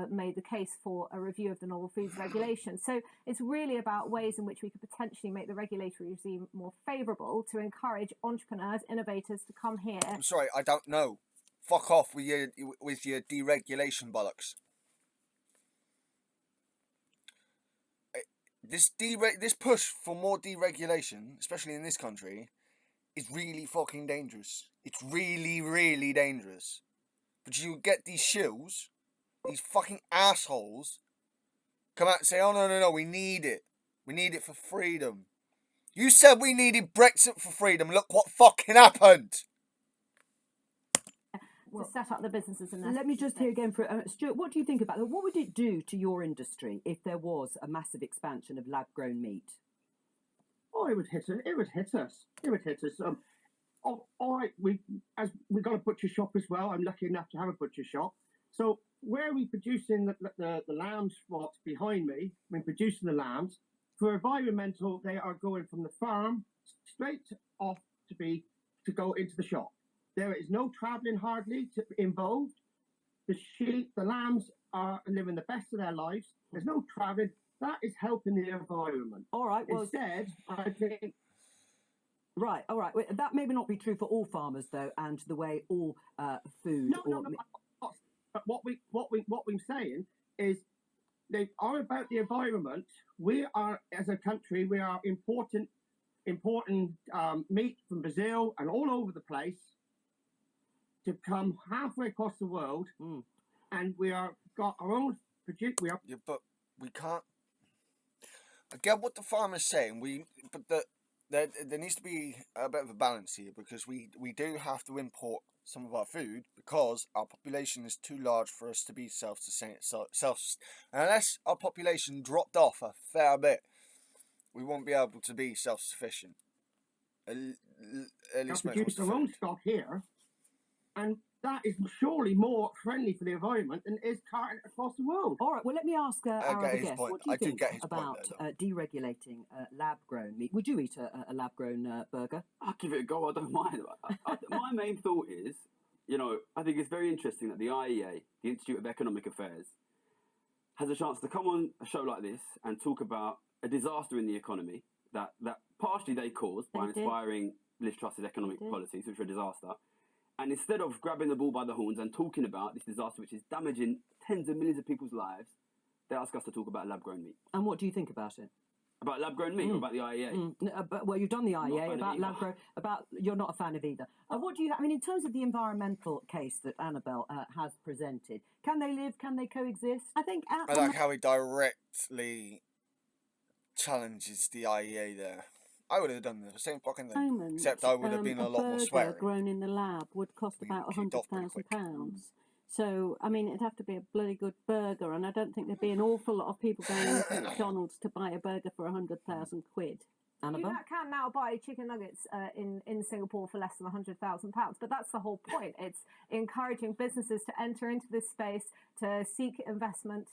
made the case for a review of the Novel Foods Regulation. So it's really about ways in which we could potentially make the regulatory regime more favourable to encourage entrepreneurs, innovators to come here. I'm sorry, I don't know. Fuck off with your deregulation bollocks. This push for more deregulation, especially in this country, is really fucking dangerous. It's really, really dangerous. But you get these shills, these fucking assholes, come out and say, oh no, we need it. We need it for freedom. You said we needed Brexit for freedom. Look what fucking happened. To set up the businesses in there. Let me just hear again for Stuart. What do you think about that? What would it do to your industry if there was a massive expansion of lab-grown meat? Oh, it would hit us. It would hit us. It would hit us. All right, we got a butcher shop as well. I'm lucky enough to have a butcher shop. So where are we producing the lambs? What's behind me? We're producing the lambs for environmental. They are going from the farm straight off to go into the shop. There is no travelling hardly involved. The sheep, the lambs are living the best of their lives. There's no travelling. That is helping the environment. All right. Well, instead, I think. Right. All right. That may not be true for all farmers, though, and the way all food. No. But what we're saying is they are about the environment. We are, as a country, we are importing meat from Brazil and all over the place to come halfway across the world, and we are got our own produce. Yeah, but we can't. I get what the farmer's saying. There needs to be a bit of a balance here, because we do have to import some of our food because our population is too large for us to be unless our population dropped off a fair bit, we won't be able to be self-sufficient. At least produce our own stock here. And that is surely more friendly for the environment than it is carting it across the world. All right, well, let me ask our other guest, what do you think about deregulating lab-grown meat? Would you eat a lab-grown burger? I'll give it a go, I don't mind. My main thought is, I think it's very interesting that the IEA, the Institute of Economic Affairs, has a chance to come on a show like this and talk about a disaster in the economy that partially they caused by inspiring Liz Truss's economic policies, which were a disaster. And instead of grabbing the bull by the horns and talking about this disaster, which is damaging tens of millions of people's lives, they ask us to talk about lab-grown meat. And what do you think about it? About lab-grown meat or about the IEA? Well, you've done the IEA about lab-grown. You're not a fan of either. What do you? I mean, in terms of the environmental case that Annabelle has presented, can they live? Can they coexist? I think. I like how he directly challenges the IEA there. I would have done the same fucking thing, except I would have been a lot more swearing. A burger grown in the lab would cost about £100,000. So, I mean, it'd have to be a bloody good burger, and I don't think there'd be an awful lot of people going into McDonald's to buy a burger for £100,000. Annabelle? You can now buy chicken nuggets in Singapore for less than £100,000, but that's the whole point. It's encouraging businesses to enter into this space, to seek investment,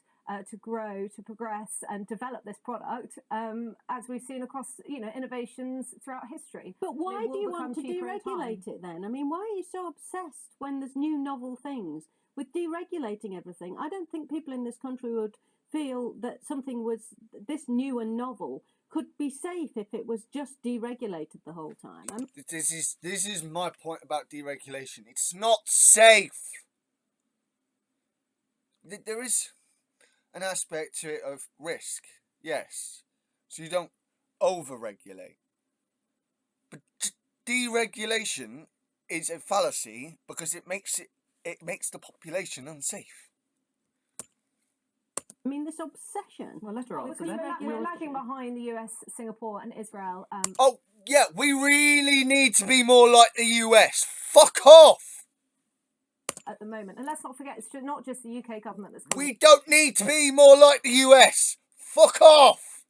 to grow, to progress and develop this product, as we've seen across, innovations throughout history. But why do you want to deregulate it then? I mean, why are you so obsessed when there's new novel things with deregulating everything? I don't think people in this country would feel that something was this new and novel could be safe if it was just deregulated the whole time. This is my point about deregulation. It's not safe. There is an aspect to it of risk, yes, so you don't over-regulate. But deregulation is a fallacy because it makes the population unsafe. I mean, this obsession. Well, let her answer Because then. we're lagging behind the US, Singapore, and Israel. Oh, yeah, we really need to be more like the US. Fuck off! At the moment, and let's not forget, it's not just the UK government that's We don't need to be more like the US. Fuck off!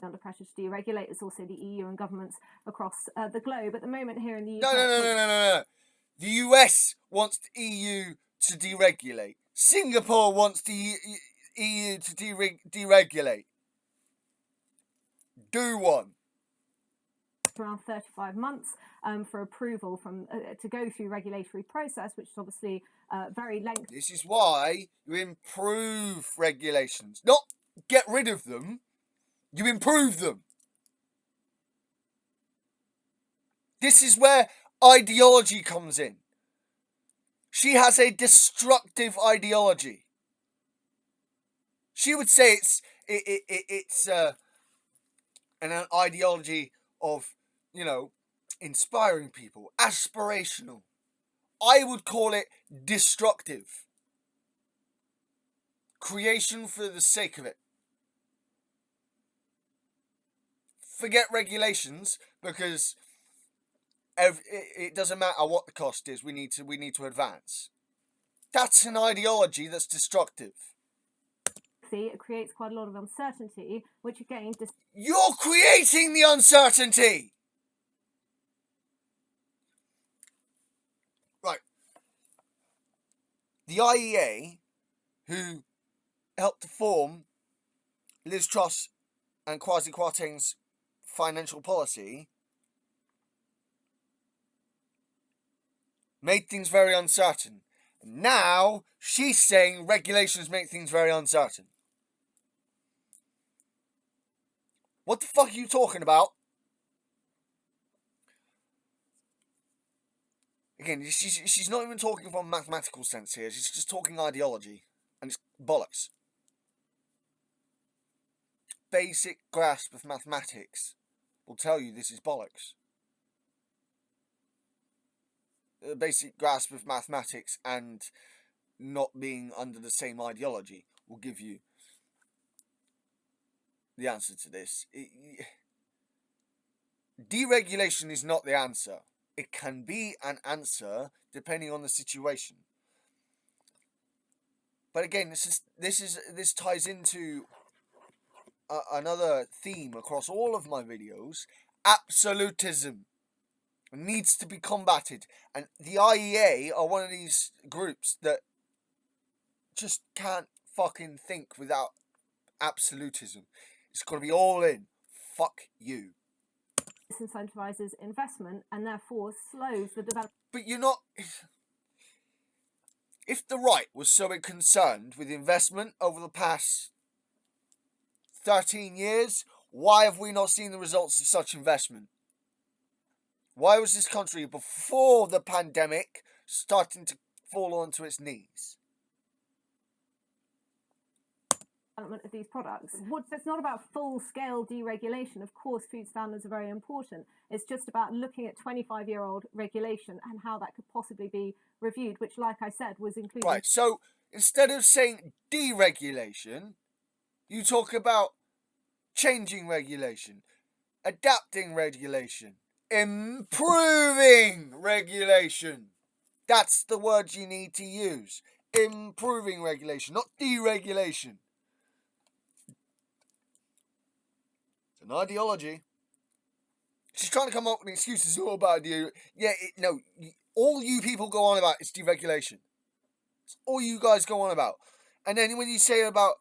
under pressure to deregulate. It's also the EU and governments across the globe. At the moment, here in the UK, No. The US wants the EU to deregulate. Singapore wants the EU to deregulate. Do one. around 35 months for approval from to go through regulatory process, which is obviously very lengthy. This is why you improve regulations, not get rid of them. You improve them. This is where ideology comes in. She has a destructive ideology. She would say it's an ideology of, inspiring people, aspirational. I would call it destructive. Creation for the sake of it. Forget regulations because it doesn't matter what the cost is. We need to advance. That's an ideology that's destructive. It creates quite a lot of uncertainty, which again, you're creating the uncertainty. Right. The IEA, who helped to form Liz Truss and Kwasi Kwarteng's financial policy, made things very uncertain. Now she's saying regulations make things very uncertain. What the fuck are you talking about? Again, she's not even talking from a mathematical sense here. She's just talking ideology. And it's bollocks. Basic grasp of mathematics will tell you this is bollocks. The basic grasp of mathematics and not being under the same ideology will give you the answer to this. Deregulation is not the answer. It can be an answer depending on the situation. But again, this ties into another theme across all of my videos. Absolutism needs to be combated, and the IEA are one of these groups that just can't fucking think without absolutism. It's got to be all in. Fuck you. This incentivizes investment and therefore slows the development. But you're not. If the right was so concerned with investment over the past 13 years, why have we not seen the results of such investment? Why was this country, before the pandemic, starting to fall onto its knees? Of these products. It's not about full-scale deregulation. Of course, food standards are very important. It's just about looking at 25-year-old regulation and how that could possibly be reviewed, which, like I said, was included. Right, so instead of saying deregulation, you talk about changing regulation, adapting regulation, improving regulation. That's the word you need to use. Improving regulation, not deregulation. It's an ideology. She's trying to come up with excuses all about you. Yeah, no, all you people go on about is deregulation. It's all you guys go on about. And then when you say about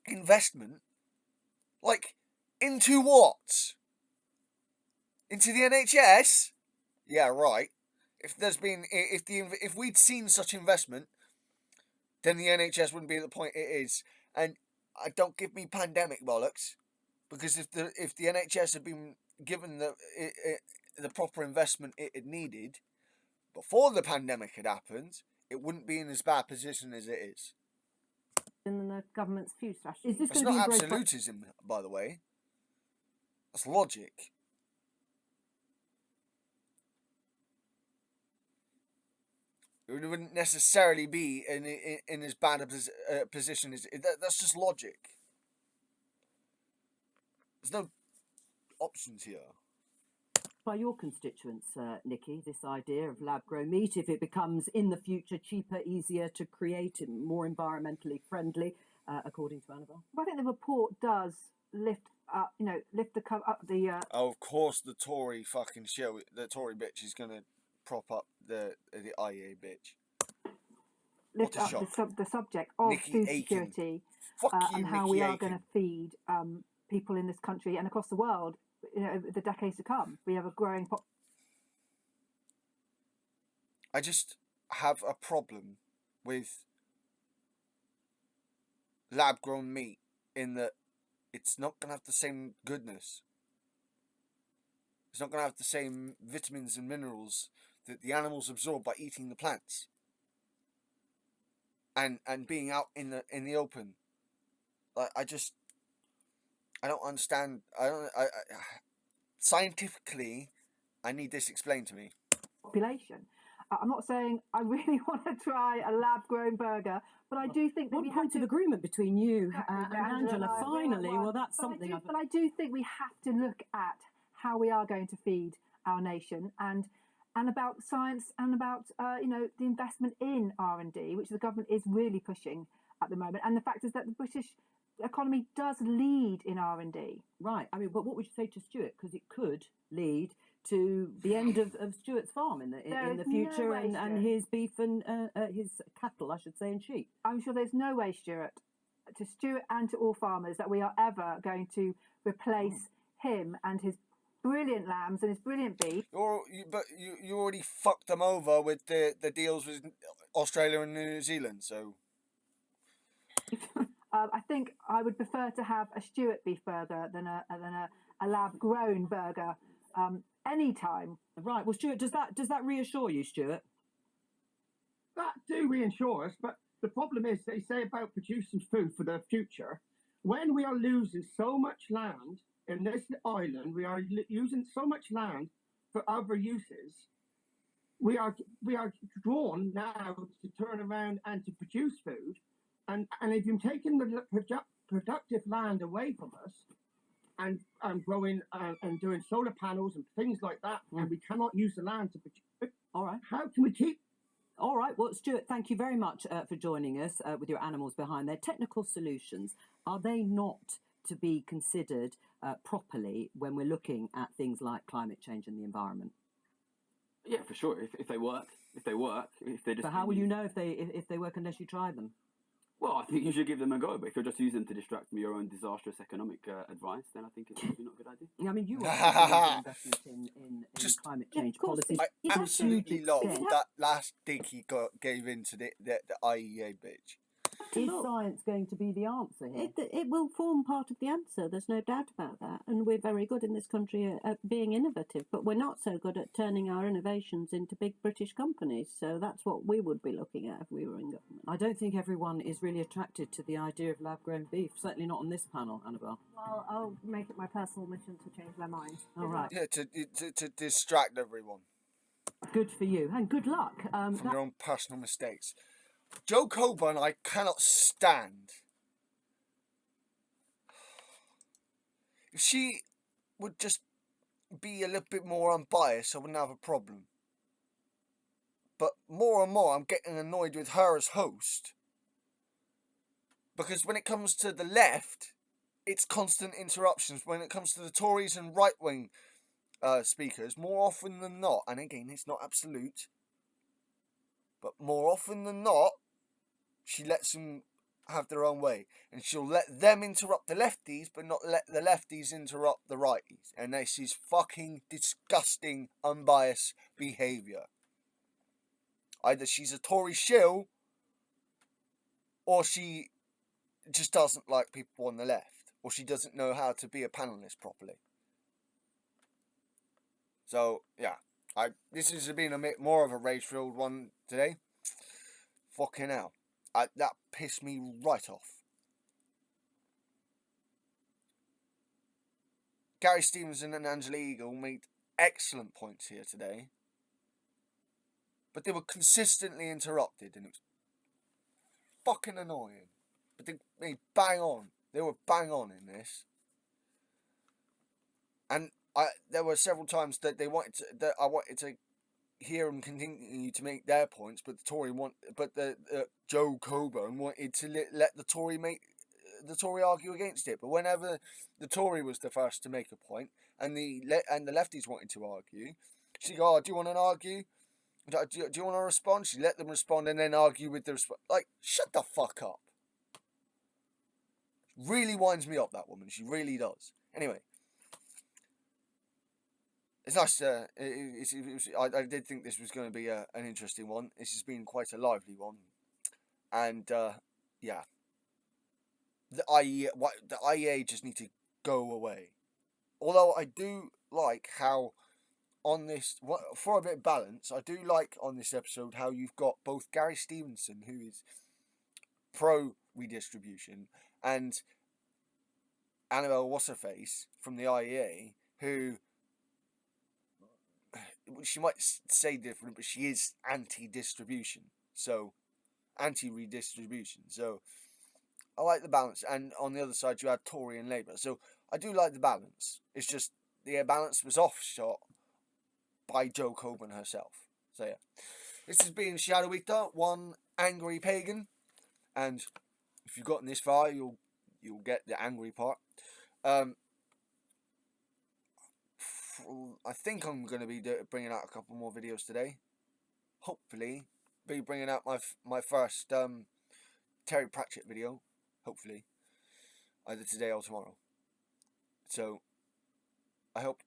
investment, like, into what? Into the NHS? Yeah, right. If we'd seen such investment, then the NHS wouldn't be at the point it is, And don't give me pandemic bollocks, because if the NHS had been given the proper investment it had needed before the pandemic had happened, it wouldn't be in as bad position as it is. In the government's food strategy. Is this It's going to be not embraced by... absolutism, by the way. That's logic. It wouldn't necessarily be in as bad a position as... That's just logic. There's no options here. by your constituents, Nikki, this idea of lab-grown meat, if it becomes in the future cheaper, easier to create, and more environmentally friendly, according to Annabelle? Well, I think the report does lift up, lift the up the. Oh, of course, the Tory fucking show, the Tory bitch is gonna prop up the IEA bitch. Lift What a up shock. the subject of Nikki food Aiken. security Fuck you, and how Nikki we are Aiken. going to feed people in this country and across the world, over the decades to come. We have a growing I just have a problem with lab-grown meat in that it's not going to have the same goodness. It's not going to have the same vitamins and minerals that the animals absorb by eating the plants. And being out in the open. Like, I don't understand. Scientifically, I need this explained to me. population. I'm not saying I really want to try a lab-grown burger, but I do think that we One have point to. of agreement between you Exactly, and Angela. Finally, well, that's something. But I do think we have to look at how we are going to feed our nation and about science and about the investment in R&D, which the government is really pushing at the moment. And the fact is that the British economy does lead in R&D. Right. I mean, but what would you say to Stuart? Because it could lead to the end of Stuart's farm in the future, and his beef and his cattle, I should say, and sheep. I'm sure there's no way, Stuart and to all farmers, that we are ever going to replace him and his brilliant lambs and his brilliant beef. But you already fucked them over with the deals with Australia and New Zealand, so... I think I would prefer to have a Stuart beef burger than a lab-grown burger any time. Right. Well, Stuart, does that reassure you, Stuart? That do reassure us, but the problem is they say about producing food for the future. When we are losing so much land in this island, we are using so much land for other uses. We are drawn now to turn around and to produce food, and if you're taking the productive land away from us, and growing and doing solar panels and things like that, and we cannot use the land to produce it. All right. How can we keep? All right. Well, Stuart, thank you very much for joining us with your animals behind there. Technical solutions, are they not to be considered properly when we're looking at things like climate change and the environment? Yeah, for sure. If they work, if they're just. So how will you know if they work unless you try them? Well, I think you should give them a go, but if you're just using them to distract from your own disastrous economic advice, then I think it's probably not a good idea. I mean, you are investment in climate change policy. I absolutely love that last dig he gave into the IEA bitch. Is science going to be the answer here? It will form part of the answer, there's no doubt about that. And we're very good in this country at being innovative, but we're not so good at turning our innovations into big British companies. So that's what we would be looking at if we were in government. I don't think everyone is really attracted to the idea of lab-grown beef, certainly not on this panel, Annabelle. Well, I'll make it my personal mission to change my mind. All right. Yeah, to distract everyone. Good for you, and good luck. From your own personal mistakes. Joe Coburn, I cannot stand. If she would just be a little bit more unbiased, I wouldn't have a problem. But more and more, I'm getting annoyed with her as host. Because when it comes to the left, it's constant interruptions. When it comes to the Tories and right-wing speakers, more often than not, and again, it's not absolute, but more often than not, she lets them have their own way. And she'll let them interrupt the lefties, but not let the lefties interrupt the righties. And this is fucking disgusting, unbiased behaviour. Either she's a Tory shill, or she just doesn't like people on the left, or she doesn't know how to be a panelist properly. So yeah, this has been a bit more of a rage-filled one today. Fucking hell, that pissed me right off. Gary Stevenson and Angela Eagle made excellent points here today, but they were consistently interrupted, and it was fucking annoying. But they bang on. They were bang on in this, and there were several times that I wanted to hear them continue to make their points, but Joe Coburn wanted to let the Tory argue against it. But whenever the Tory was the first to make a point, and the lefties wanted to argue, she'd go, "Oh, do you want to argue? Do you want to respond?" She let them respond and then argue with the response. Like, shut the fuck up. Really winds me up, that woman. She really does. Anyway, it's nice. I did think this was going to be an interesting one. This has been quite a lively one, and yeah, the IEA just need to go away. Although I do like how on this, for a bit of balance, I do like on this episode how you've got both Gary Stevenson, who is pro redistribution, and Annabelle Wasserface from the IEA, who she might say different, but she is anti-distribution, so anti-redistribution. So I like the balance, and on the other side you had Tory and Labour. So I do like the balance. It's just the balance was offshot by Joe Coburn herself. So yeah, this has been Shadow Eater, one angry pagan, and if you've gotten this far, you'll get the angry part. I think I'm going to be bringing out a couple more videos today. Hopefully, be bringing out my first Terry Pratchett video. Hopefully, either today or tomorrow. So, I hope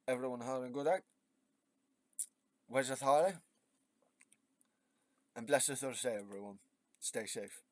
everyone having a good day. Where's the Thailand? And blessed Thursday, everyone. Stay safe.